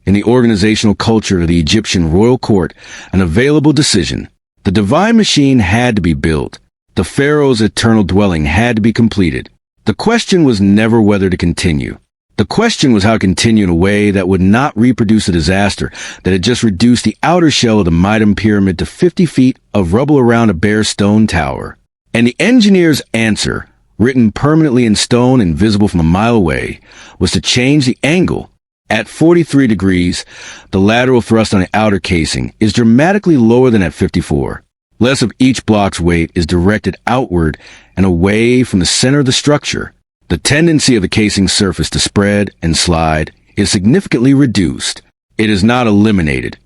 in the organizational culture of the Egyptian royal court, an available decision. The divine machine had to be built. The pharaoh's eternal dwelling had to be completed. The question was never whether to continue. The question was how to continue in a way that would not reproduce the disaster that had just reduced the outer shell of the Meidum Pyramid to 50 feet of rubble around a bare stone tower. And the engineer's answer, written permanently in stone and visible from a mile away, was to change the angle. At 43 degrees, the lateral thrust on the outer casing is dramatically lower than at 54. Less of each block's weight is directed outward and away from the center of the structure. The tendency of the casing surface to spread and slide is significantly reduced. It is not eliminated.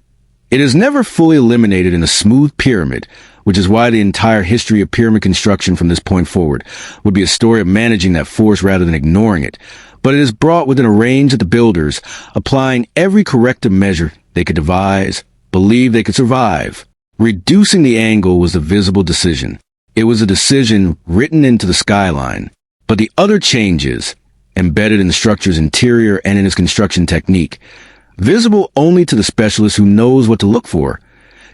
It is never fully eliminated in a smooth pyramid, which is why the entire history of pyramid construction from this point forward would be a story of managing that force rather than ignoring it. But it is brought within a range of the builders, applying every corrective measure they could devise, believe they could survive. Reducing the angle was the visible decision. It was a decision written into the skyline. But the other changes, embedded in the structure's interior and in its construction technique, visible only to the specialist who knows what to look for,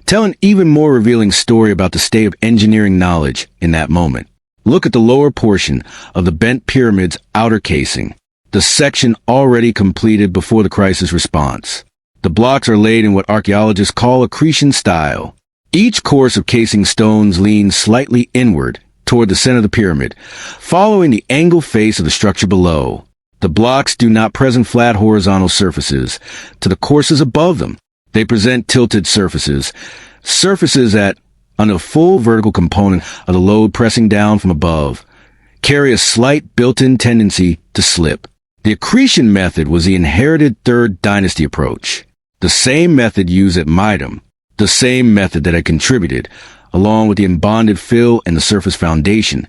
tell an even more revealing story about the state of engineering knowledge in that moment. Look at the lower portion of the bent pyramid's outer casing, the section already completed before the crisis response. The blocks are laid in what archaeologists call accretion style. Each course of casing stones leans slightly inward toward the center of the pyramid, following the angled face of the structure below. The blocks do not present flat horizontal surfaces to the courses above them. They present tilted surfaces, surfaces that, on the full vertical component of the load pressing down from above, carry a slight built-in tendency to slip. The accretion method was the inherited Third Dynasty approach, the same method used at Meidum, the same method that had contributed, along with the unbonded fill and the surface foundation,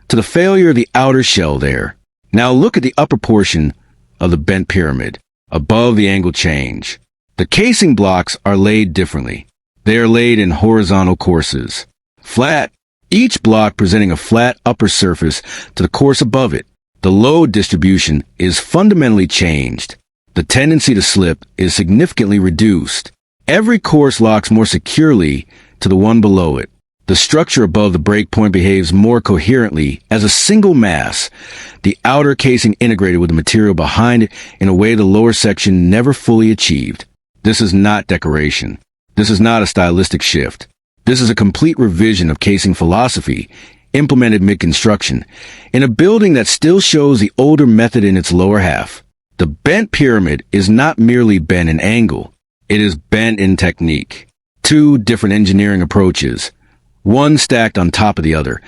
to the failure of the outer shell there. Now look at the upper portion of the bent pyramid, above the angle change. The casing blocks are laid differently. They are laid in horizontal courses. Flat, each block presenting a flat upper surface to the course above it. The load distribution is fundamentally changed. The tendency to slip is significantly reduced. Every course locks more securely to the one below it. The structure above the breakpoint behaves more coherently as a single mass, the outer casing integrated with the material behind it in a way the lower section never fully achieved. This is not decoration. This is not a stylistic shift. This is a complete revision of casing philosophy, implemented mid-construction, in a building that still shows the older method in its lower half. The bent pyramid is not merely bent in angle. It is bent in technique. Two different engineering approaches, one stacked on top of the other,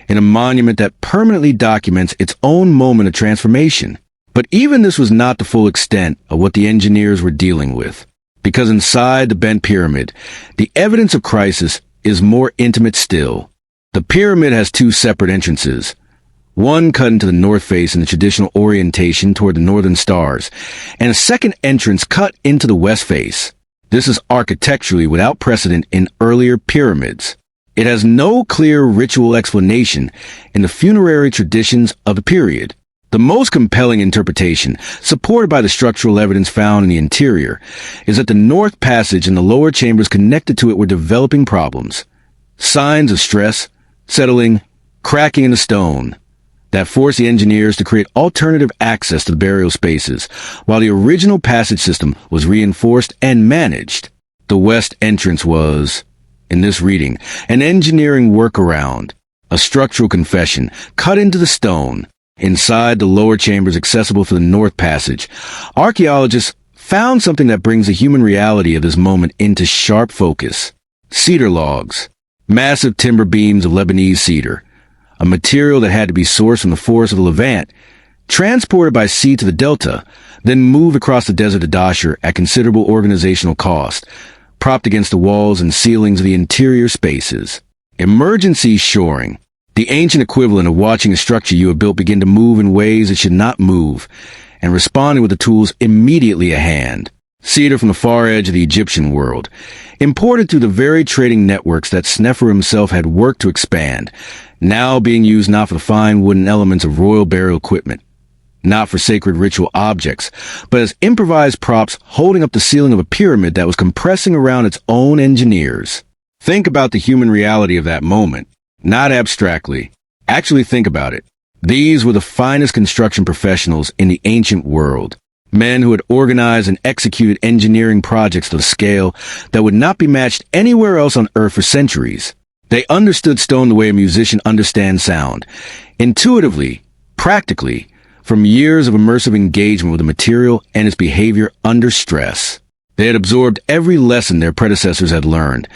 in a monument that permanently documents its own moment of transformation. But even this was not the full extent of what the engineers were dealing with, because inside the bent pyramid, the evidence of crisis is more intimate still. The pyramid has two separate entrances, one cut into the north face in the traditional orientation toward the northern stars, and a second entrance cut into the west face. This is architecturally without precedent in earlier pyramids. It has no clear ritual explanation in the funerary traditions of the period. The most compelling interpretation, supported by the structural evidence found in the interior, is that the north passage and the lower chambers connected to it were developing problems. Signs of stress, settling, cracking in the stone, that forced the engineers to create alternative access to the burial spaces, while the original passage system was reinforced and managed. The west entrance was, in this reading, an engineering workaround, a structural confession cut into the stone. Inside the lower chambers accessible for the north passage, archaeologists found something that brings the human reality of this moment into sharp focus. Cedar logs, massive timber beams of Lebanese cedar, a material that had to be sourced from the forests of the Levant, transported by sea to the delta, then moved across the desert to Dahshur at considerable organizational cost, propped against the walls and ceilings of the interior spaces. Emergency shoring, the ancient equivalent of watching a structure you have built begin to move in ways it should not move, and responding with the tools immediately at hand. Cedar from the far edge of the Egyptian world, imported through the very trading networks that Sneferu himself had worked to expand, now being used not for the fine wooden elements of royal burial equipment, not for sacred ritual objects, but as improvised props holding up the ceiling of a pyramid that was compressing around its own engineers. Think about the human reality of that moment, not abstractly. Actually think about it. These were the finest construction professionals in the ancient world. Men who had organized and executed engineering projects to a scale that would not be matched anywhere else on Earth for centuries. They understood stone the way a musician understands sound, intuitively, practically, from years of immersive engagement with the material and its behavior under stress. They had absorbed every lesson their predecessors had learned,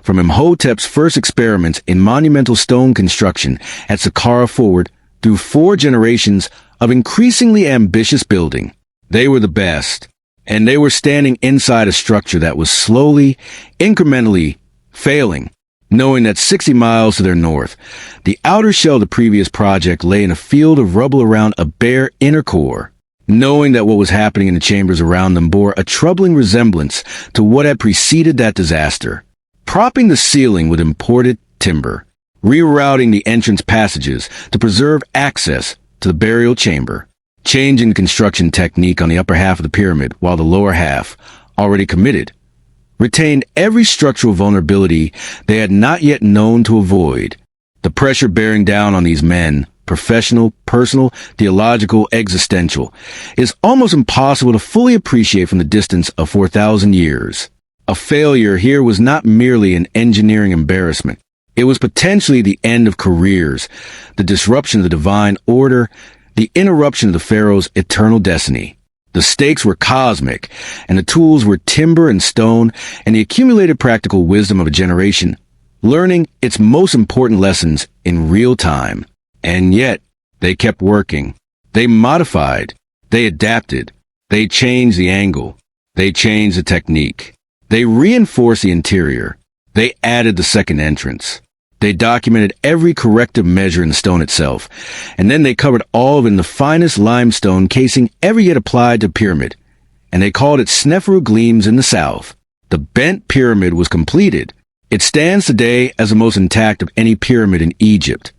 from Imhotep's first experiments in monumental stone construction at Saqqara forward through 4 generations of increasingly ambitious building. They were the best, and they were standing inside a structure that was slowly, incrementally, failing, knowing that 60 miles to their north, the outer shell of the previous project lay in a field of rubble around a bare inner core, knowing that what was happening in the chambers around them bore a troubling resemblance to what had preceded that disaster. Propping the ceiling with imported timber, rerouting the entrance passages to preserve access to the burial chamber, changing the construction technique on the upper half of the pyramid while the lower half, already committed, retained every structural vulnerability they had not yet known to avoid. The pressure bearing down on these men, professional, personal, theological, existential, is almost impossible to fully appreciate from the distance of 4,000 years. A failure here was not merely an engineering embarrassment. It was potentially the end of careers, the disruption of the divine order, the interruption of the Pharaoh's eternal destiny. The stakes were cosmic, and the tools were timber and stone and the accumulated practical wisdom of a generation, learning its most important lessons in real time. And yet, they kept working. They modified. They adapted. They changed the angle. They changed the technique. They reinforced the interior. They added the second entrance. They documented every corrective measure in the stone itself, and then they covered all of it in the finest limestone casing ever yet applied to a pyramid, and they called it Sneferu Gleams in the south. The bent pyramid was completed. It stands today as the most intact of any pyramid in Egypt.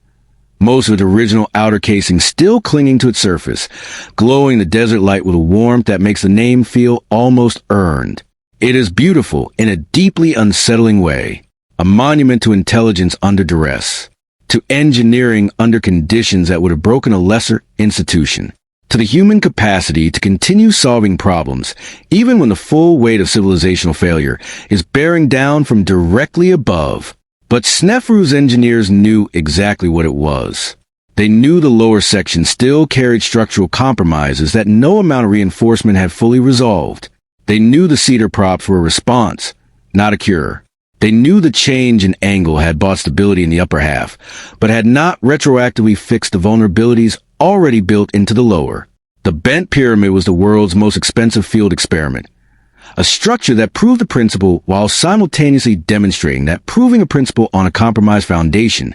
Most of its original outer casing still clinging to its surface, glowing the desert light with a warmth that makes the name feel almost earned. It is beautiful in a deeply unsettling way. a monument to intelligence under duress, to engineering under conditions that would have broken a lesser institution, to the human capacity to continue solving problems, even when the full weight of civilizational failure is bearing down from directly above. But Sneferu's engineers knew exactly what it was. They knew the lower section still carried structural compromises that no amount of reinforcement had fully resolved. They knew the cedar props were a response, not a cure. They knew the change in angle had brought stability in the upper half, but had not retroactively fixed the vulnerabilities already built into the lower. The bent pyramid was the world's most expensive field experiment, a structure that proved the principle while simultaneously demonstrating that proving a principle on a compromised foundation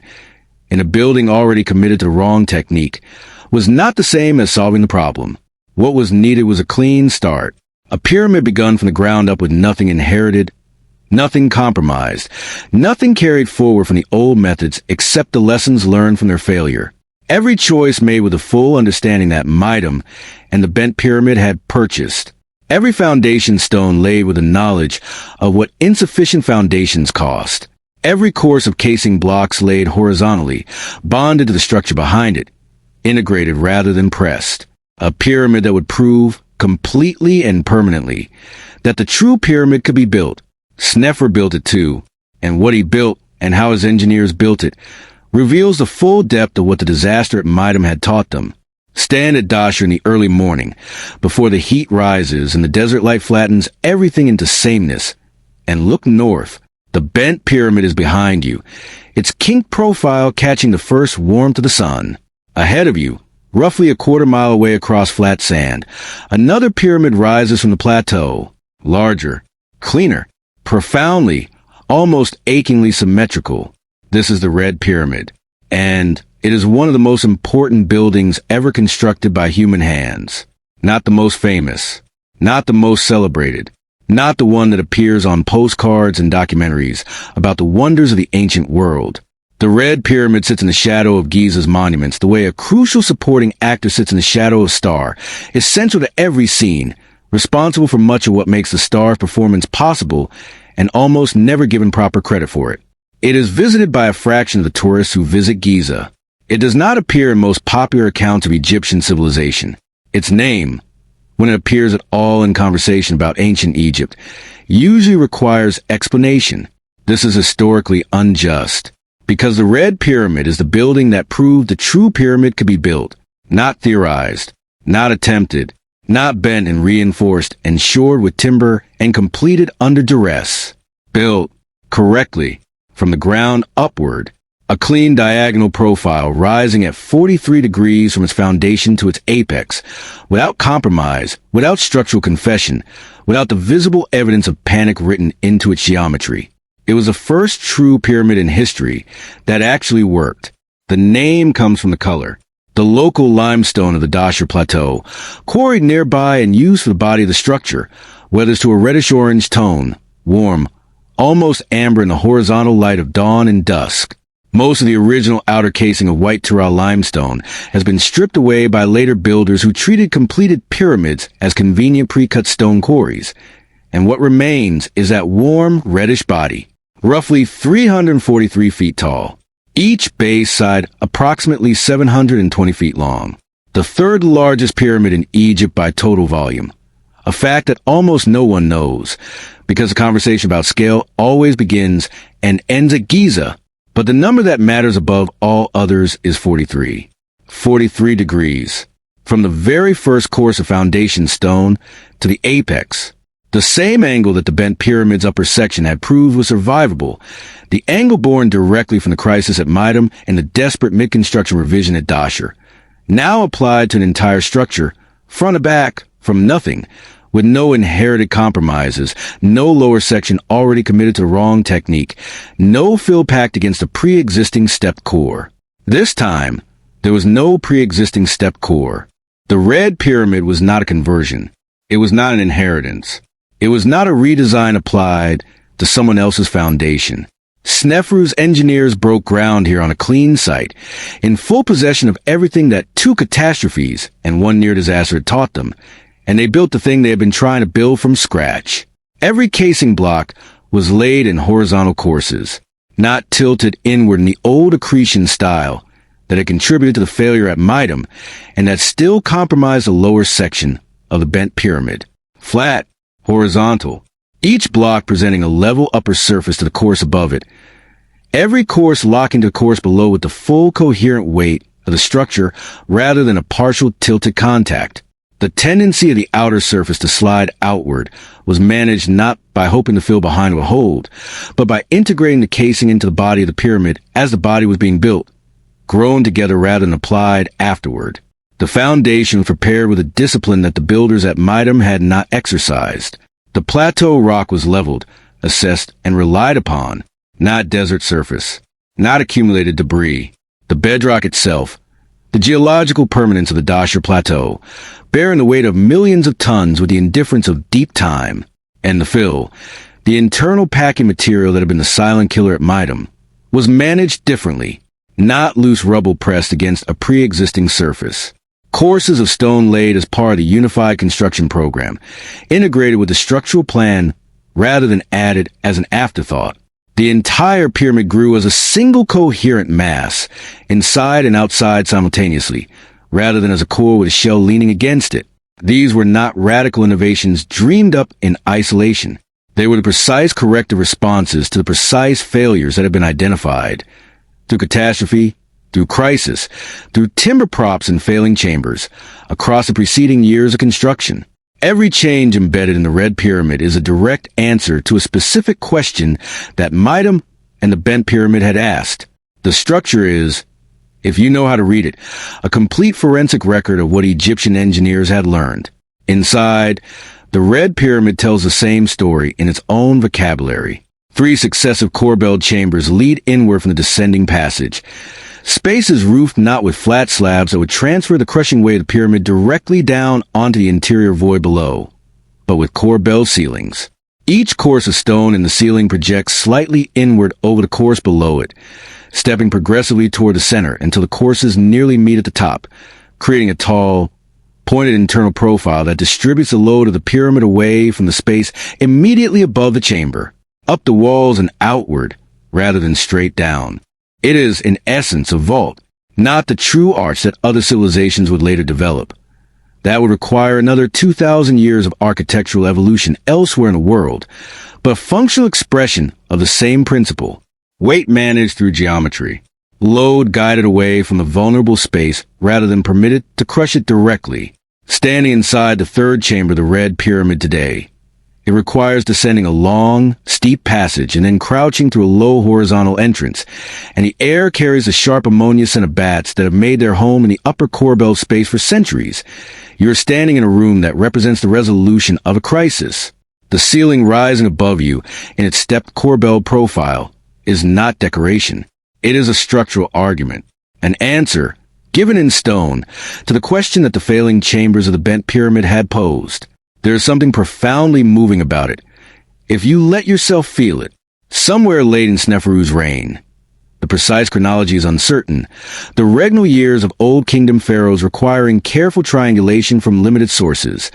in a building already committed to the wrong technique was not the same as solving the problem. What was needed was a clean start, a pyramid begun from the ground up with nothing inherited, nothing compromised, nothing carried forward from the old methods except the lessons learned from their failure. Every choice made with the full understanding that Meidum and the bent pyramid had purchased. Every foundation stone laid with the knowledge of what insufficient foundations cost. Every course of casing blocks laid horizontally, bonded to the structure behind it, integrated rather than pressed. A pyramid that would prove, completely and permanently, that the true pyramid could be built. Sneferu built it too, and what he built and how his engineers built it reveals the full depth of what the disaster at Meidum had taught them. Stand at Dahshur in the early morning, before the heat rises and the desert light flattens everything into sameness, and look north. The bent pyramid is behind you, its kinked profile catching the first warmth of the sun. Ahead of you, roughly a quarter-mile away across flat sand, another pyramid rises from the plateau, larger, cleaner, profoundly, almost achingly symmetrical. This is the Red Pyramid, and it is one of the most important buildings ever constructed by human hands. Not the most famous, not the most celebrated, not the one that appears on postcards and documentaries about the wonders of the ancient world. The Red Pyramid sits in the shadow of Giza's monuments the way a crucial supporting actor sits in the shadow of a star, essential to every scene, responsible for much of what makes the star's performance possible, and almost never given proper credit for it. It is visited by a fraction of the tourists who visit Giza. It does not appear in most popular accounts of Egyptian civilization. Its name, when it appears at all in conversation about ancient Egypt, usually requires explanation. This is historically unjust, because the Red Pyramid is the building that proved the true pyramid could be built, not theorized, not attempted, not bent and reinforced and shored with timber and completed under duress. Built correctly, from the ground upward, a clean diagonal profile rising at 43 degrees from its foundation to its apex, without compromise, without structural confession, without the visible evidence of panic written into its geometry. It was the first true pyramid in history that actually worked. The name comes from the color. The local limestone of the Dahshur Plateau, quarried nearby and used for the body of the structure, weathers to a reddish-orange tone, warm, almost amber in the horizontal light of dawn and dusk. Most of the original outer casing of white Tyrrell limestone has been stripped away by later builders who treated completed pyramids as convenient pre-cut stone quarries, and what remains is that warm, reddish body, roughly 343 feet tall, each base side approximately 720 feet long. The third largest pyramid in Egypt by total volume, a fact that almost no one knows, because the conversation about scale always begins and ends at Giza, but the number that matters above all others is 43. 43 degrees. From the very first course of foundation stone to the apex. The same angle that the bent pyramid's upper section had proved was survivable. The angle born directly from the crisis at Meidum and the desperate mid-construction revision at Dahshur. Now applied to an entire structure, front to back, from nothing, with no inherited compromises, no lower section already committed to the wrong technique, no fill packed against a pre-existing step core. This time, there was no pre-existing step core. The Red Pyramid was not a conversion. It was not an inheritance. It was not a redesign applied to someone else's foundation. Sneferu's engineers broke ground here on a clean site, in full possession of everything that two catastrophes and one near disaster had taught them, and they built the thing they had been trying to build from scratch. Every casing block was laid in horizontal courses. not tilted inward in the old accretion style that had contributed to the failure at Meidum and that still compromised the lower section of the bent pyramid. Flat, horizontal, each block presenting a level upper surface to the course above it, every course locking to the course below with the full coherent weight of the structure rather than a partial tilted contact. The tendency of the outer surface to slide outward was managed not by hoping the fill behind would hold, but by integrating the casing into the body of the pyramid as the body was being built, grown together rather than applied afterward. The foundation was prepared with a discipline that the builders at Meidum had not exercised. The plateau rock was leveled, assessed, and relied upon, not desert surface, not accumulated debris. The bedrock itself, the geological permanence of the Dahshur Plateau, bearing the weight of millions of tons with the indifference of deep time, and the fill, the internal packing material that had been the silent killer at Meidum, was managed differently, not loose rubble pressed against a pre-existing surface. Courses of stone laid as part of the unified construction program, integrated with the structural plan rather than added as an afterthought. The entire pyramid grew as a single coherent mass, inside and outside simultaneously, rather than as a core with a shell leaning against it. These were not radical innovations dreamed up in isolation. They were the precise corrective responses to the precise failures that had been identified. Through catastrophe, through crisis, through timber props and failing chambers, across the preceding years of construction. Every change embedded in the Red Pyramid is a direct answer to a specific question that Meidum and the Bent Pyramid had asked. The structure is, if you know how to read it, a complete forensic record of what Egyptian engineers had learned. Inside, the Red Pyramid tells the same story in its own vocabulary. 3 successive corbelled chambers lead inward from the descending passage. Spaces roofed not with flat slabs that would transfer the crushing weight of the pyramid directly down onto the interior void below, but with corbelled ceilings. Each course of stone in the ceiling projects slightly inward over the course below it, stepping progressively toward the center until the courses nearly meet at the top, creating a tall, pointed internal profile that distributes the load of the pyramid away from the space immediately above the chamber, up the walls and outward, rather than straight down. It is, in essence, a vault, not the true arch that other civilizations would later develop. That would require another 2,000 years of architectural evolution elsewhere in the world, but a functional expression of the same principle. Weight managed through geometry. Load guided away from the vulnerable space rather than permitted to crush it directly. Standing inside the third chamber of the Red Pyramid today, it requires descending a long, steep passage and then crouching through a low horizontal entrance, and the air carries the sharp ammonia scent of bats that have made their home in the upper corbelled space for centuries. You're standing in a room that represents the resolution of a crisis. The ceiling rising above you in its stepped corbelled profile is not decoration. It is a structural argument, an answer, given in stone, to the question that the failing chambers of the Bent Pyramid had posed. There is something profoundly moving about it, if you let yourself feel it. Somewhere late in Sneferu's reign, the precise chronology is uncertain, the regnal years of Old Kingdom pharaohs requiring careful triangulation from limited sources,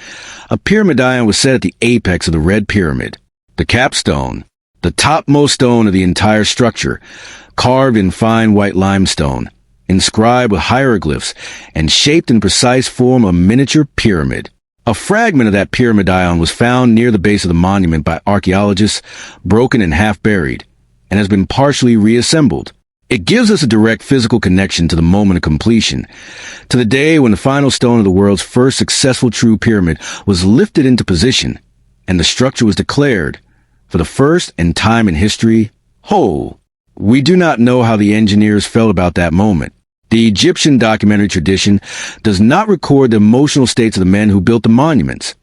a pyramidion was set at the apex of the Red Pyramid, the capstone, the topmost stone of the entire structure, carved in fine white limestone, inscribed with hieroglyphs, and shaped in precise form a miniature pyramid. A fragment of that pyramidion was found near the base of the monument by archaeologists, broken and half buried, and has been partially reassembled. It gives us a direct physical connection to the moment of completion, to the day when the final stone of the world's first successful true pyramid was lifted into position, and the structure was declared, for the first time in history, whole. We do not know how the engineers felt about that moment. The Egyptian documentary tradition does not record the emotional states of the men who built the monuments,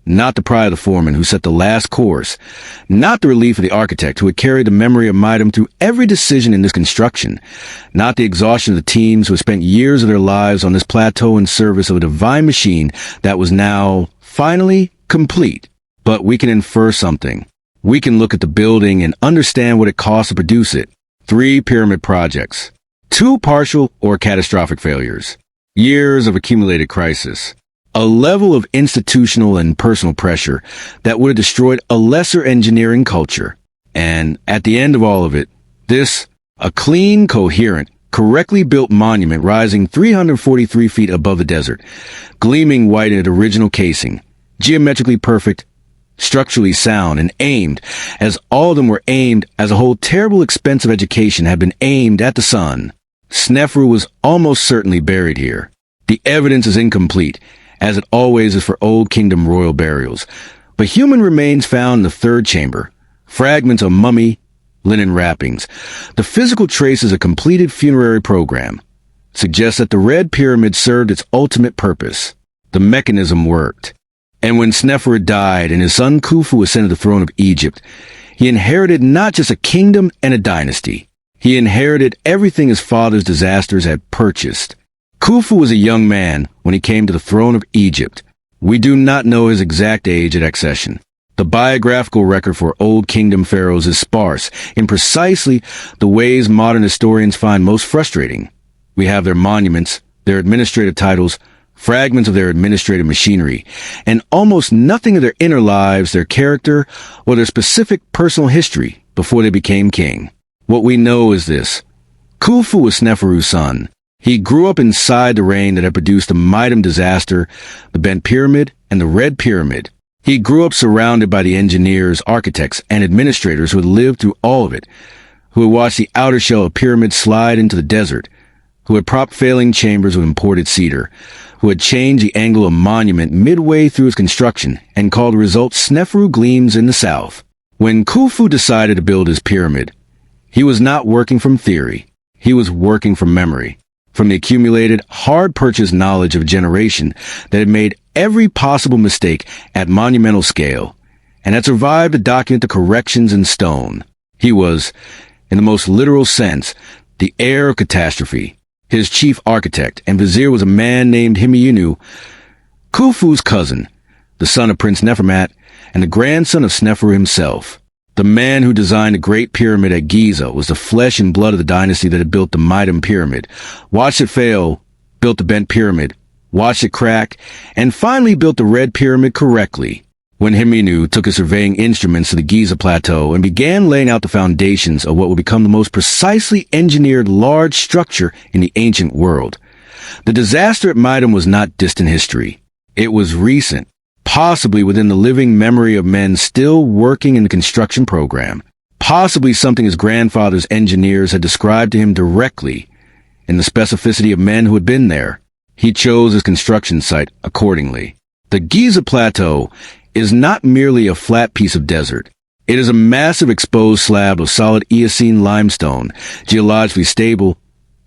not the pride of the foreman who set the last course, not the relief of the architect who had carried the memory of Meidum through every decision in this construction, not the exhaustion of the teams who had spent years of their lives on this plateau in service of a divine machine that was now, finally, complete. But we can infer something. We can look at the building and understand what it cost to produce it. 3 pyramid projects. 2 partial or catastrophic failures, years of accumulated crisis, a level of institutional and personal pressure that would have destroyed a lesser engineering culture, and at the end of all of it, This, a clean, coherent, correctly built monument rising 343 feet above the desert, gleaming white in its original casing, geometrically perfect, structurally sound, and aimed, as all of them were aimed as a whole terrible expensive education had been aimed at the sun. Sneferu was almost certainly buried here. The evidence is incomplete, as it always is for Old Kingdom royal burials, but human remains found in the third chamber, fragments of mummy, linen wrappings. The physical traces of a completed funerary program suggest that the Red Pyramid served its ultimate purpose. The mechanism worked. And when Sneferu died and his son Khufu ascended the throne of Egypt, he inherited not just a kingdom and a dynasty. He inherited everything his father's disasters had purchased. Khufu was a young man when he came to the throne of Egypt. We do not know his exact age at accession. The biographical record for Old Kingdom pharaohs is sparse in precisely the ways modern historians find most frustrating. We have their monuments, their administrative titles, fragments of their administrative machinery, and almost nothing of their inner lives, their character, or their specific personal history before they became king. What we know is this. Khufu was Sneferu's son. He grew up inside the reign that had produced the Meidum disaster, the Bent Pyramid, and the Red Pyramid. He grew up surrounded by the engineers, architects, and administrators who had lived through all of it, who had watched the outer shell of pyramids slide into the desert, who had propped failing chambers with imported cedar, who had changed the angle of a monument midway through its construction and called the result Sneferu Gleams in the South. When Khufu decided to build his pyramid, he was not working from theory. He was working from memory, from the accumulated, hard-purchased knowledge of a generation that had made every possible mistake at monumental scale and had survived to document the corrections in stone. He was, in the most literal sense, the heir of catastrophe. His chief architect and vizier was a man named Himeyunu, Khufu's cousin, the son of Prince Nefermat, and the grandson of Sneferu himself. The man who designed the Great Pyramid at Giza was the flesh and blood of the dynasty that had built the Meidum Pyramid, watched it fail, built the Bent Pyramid, watched it crack, and finally built the Red Pyramid correctly. When Himeyunu took his surveying instruments to the Giza Plateau and began laying out the foundations of what would become the most precisely engineered large structure in the ancient world, the disaster at Meidum was not distant history. It was recent, possibly within the living memory of men still working in the construction program, possibly something his grandfather's engineers had described to him directly in the specificity of men who had been there. He chose his construction site accordingly. The Giza Plateau is not merely a flat piece of desert. It is a massive exposed slab of solid Eocene limestone, geologically stable,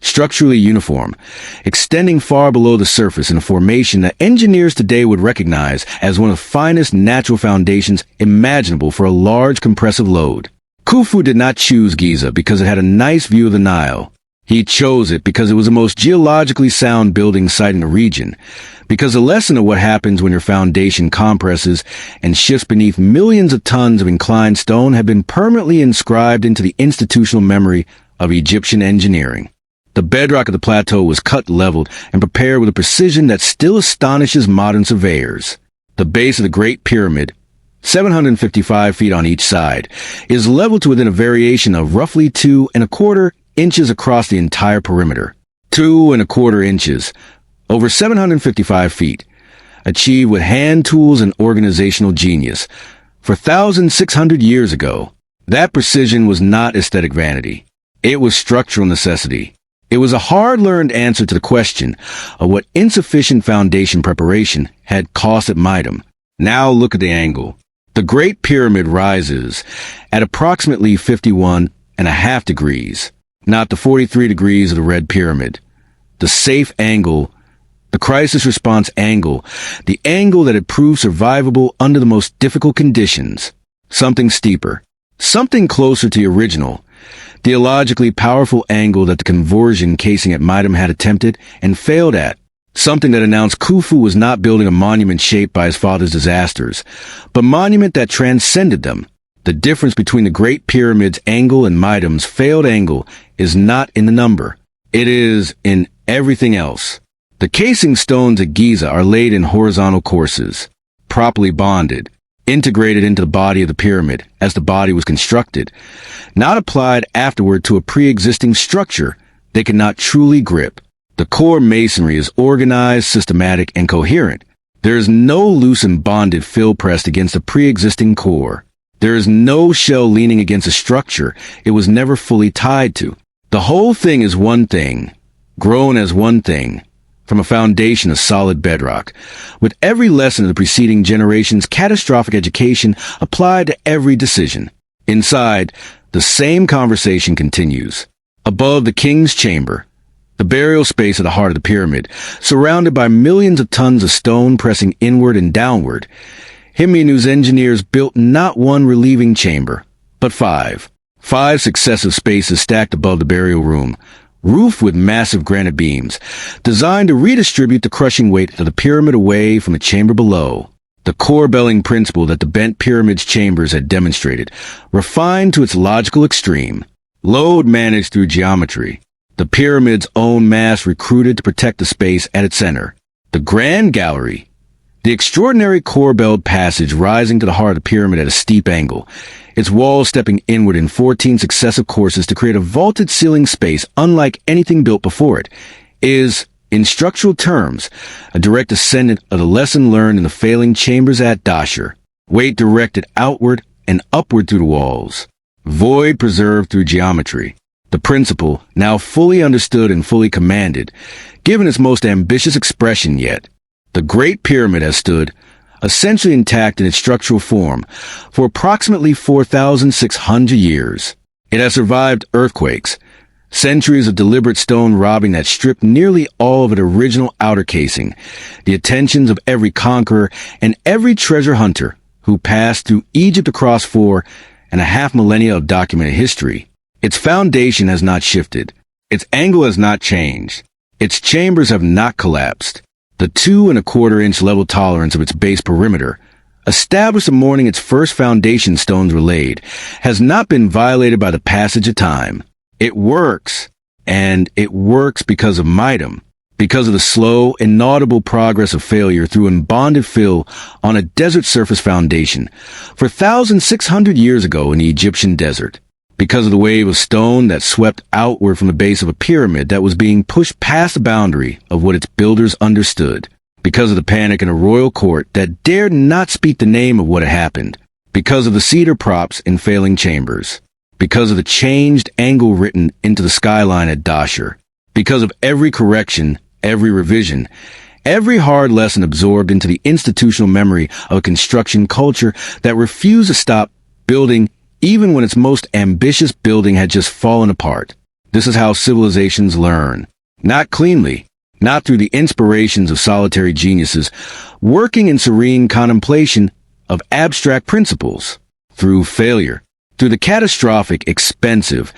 structurally uniform, extending far below the surface in a formation that engineers today would recognize as one of the finest natural foundations imaginable for a large compressive load. Khufu did not choose Giza because it had a nice view of the Nile. He chose it because it was the most geologically sound building site in the region, because the lesson of what happens when your foundation compresses and shifts beneath millions of tons of inclined stone had been permanently inscribed into the institutional memory of Egyptian engineering. The bedrock of the plateau was cut, leveled, and prepared with a precision that still astonishes modern surveyors. The base of the Great Pyramid, 755 feet on each side, is leveled to within a variation of roughly 2¼ inches across the entire perimeter. 2¼ inches, over 755 feet, achieved with hand tools and organizational genius. For 1,600 years ago, that precision was not aesthetic vanity. It was structural necessity. It was a hard-learned answer to the question of what insufficient foundation preparation had cost at Meidum. Now look at the angle. The Great Pyramid rises at approximately 51½ degrees, not the 43 degrees of the Red Pyramid. The safe angle, the crisis response angle, the angle that had proved survivable under the most difficult conditions. Something steeper, something closer to the original, theologically powerful angle that the conversion casing at Meidum had attempted and failed at. Something that announced Khufu was not building a monument shaped by his father's disasters, but a monument that transcended them. The difference between the Great Pyramid's angle and Meidum's failed angle is not in the number. It is in everything else. The casing stones at Giza are laid in horizontal courses, properly bonded. integrated into the body of the pyramid as the body was constructed, not applied afterward to a pre-existing structure they could not truly grip. The core masonry is organized, systematic, and coherent. There is no loose and bonded fill pressed against a pre-existing core. There is no shell leaning against a structure it was never fully tied to. The whole thing is one thing, grown as one thing, from a foundation of solid bedrock, with every lesson of the preceding generation's catastrophic education applied to every decision. Inside, the same conversation continues. Above the king's chamber, the burial space at the heart of the pyramid, surrounded by millions of tons of stone pressing inward and downward, Himyunu's engineers built not one relieving chamber, but five. 5 successive spaces stacked above the burial room, roofed with massive granite beams, designed to redistribute the crushing weight of the pyramid away from the chamber below. The core-belling principle that the bent pyramid's chambers had demonstrated, refined to its logical extreme. Load managed through geometry. The pyramid's own mass recruited to protect the space at its center. The grand gallery. The extraordinary core-belled passage rising to the heart of the pyramid at a steep angle, its walls stepping inward in 14 successive courses to create a vaulted ceiling space unlike anything built before it, is, in structural terms, a direct descendant of the lesson learned in the failing chambers at Dahshur. Weight directed outward and upward through the walls. Void preserved through geometry. The principle, now fully understood and fully commanded, given its most ambitious expression yet. The Great Pyramid has stood, essentially intact in its structural form, for approximately 4,600 years. It has survived earthquakes, centuries of deliberate stone robbing that stripped nearly all of its original outer casing, the attentions of every conqueror and every treasure hunter who passed through Egypt across 4.5 millennia of documented history. Its foundation has not shifted. Its angle has not changed. Its chambers have not collapsed. The 2.25-inch level tolerance of its base perimeter, established the morning its first foundation stones were laid, has not been violated by the passage of time. It works, and it works because of Meidum, because of the slow, inaudible progress of failure through unbonded fill on a desert surface foundation, 4,600 years ago in the Egyptian desert. Because of the wave of stone that swept outward from the base of a pyramid that was being pushed past the boundary of what its builders understood. Because of the panic in a royal court that dared not speak the name of what had happened. Because of the cedar props in failing chambers. Because of the changed angle written into the skyline at Dahshur. Because of every correction, every revision, every hard lesson absorbed into the institutional memory of a construction culture that refused to stop building even when its most ambitious building had just fallen apart. This is how civilizations learn. Not cleanly, not through the inspirations of solitary geniuses, working in serene contemplation of abstract principles. Through failure. Through the catastrophic, expensive,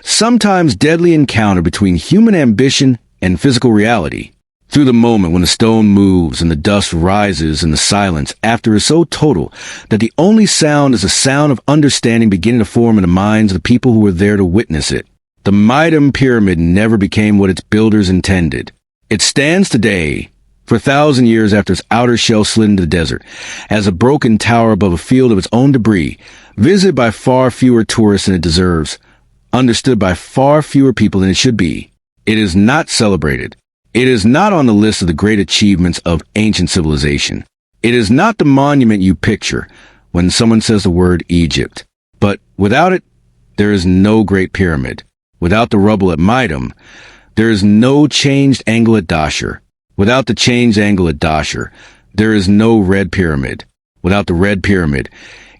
sometimes deadly encounter between human ambition and physical reality. Through the moment when the stone moves and the dust rises and the silence after is so total that the only sound is a sound of understanding beginning to form in the minds of the people who were there to witness it. The Meidum Pyramid never became what its builders intended. It stands today, for 1,000 years after its outer shell slid into the desert, as a broken tower above a field of its own debris, visited by far fewer tourists than it deserves, understood by far fewer people than it should be. It is not celebrated. It is not on the list of the great achievements of ancient civilization. It is not the monument you picture when someone says the word Egypt. But without it, there is no Great Pyramid. Without the rubble at Meidum, there is no changed angle at Dahshur. Without the changed angle at Dahshur, there is no Red Pyramid. Without the Red Pyramid,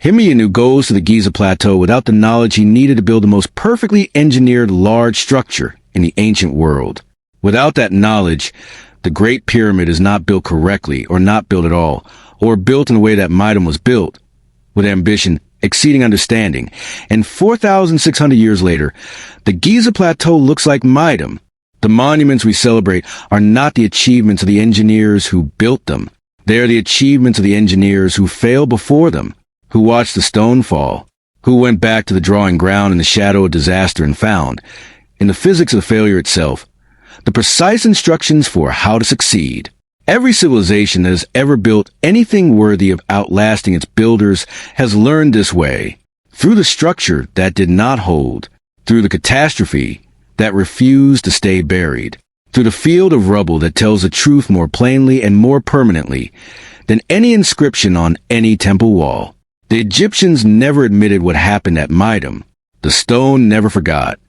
Himyunu goes to the Giza Plateau without the knowledge he needed to build the most perfectly engineered large structure in the ancient world. Without that knowledge, the Great Pyramid is not built correctly or not built at all, or built in the way that Meidum was built, with ambition exceeding understanding. And 4,600 years later, the Giza Plateau looks like Meidum. The monuments we celebrate are not the achievements of the engineers who built them. They are the achievements of the engineers who failed before them, who watched the stone fall, who went back to the drawing ground in the shadow of disaster and found, in the physics of failure itself, the precise instructions for how to succeed. Every civilization that has ever built anything worthy of outlasting its builders has learned this way, through the structure that did not hold, through the catastrophe that refused to stay buried, through the field of rubble that tells the truth more plainly and more permanently than any inscription on any temple wall. The Egyptians never admitted what happened at Meidum. The stone never forgot.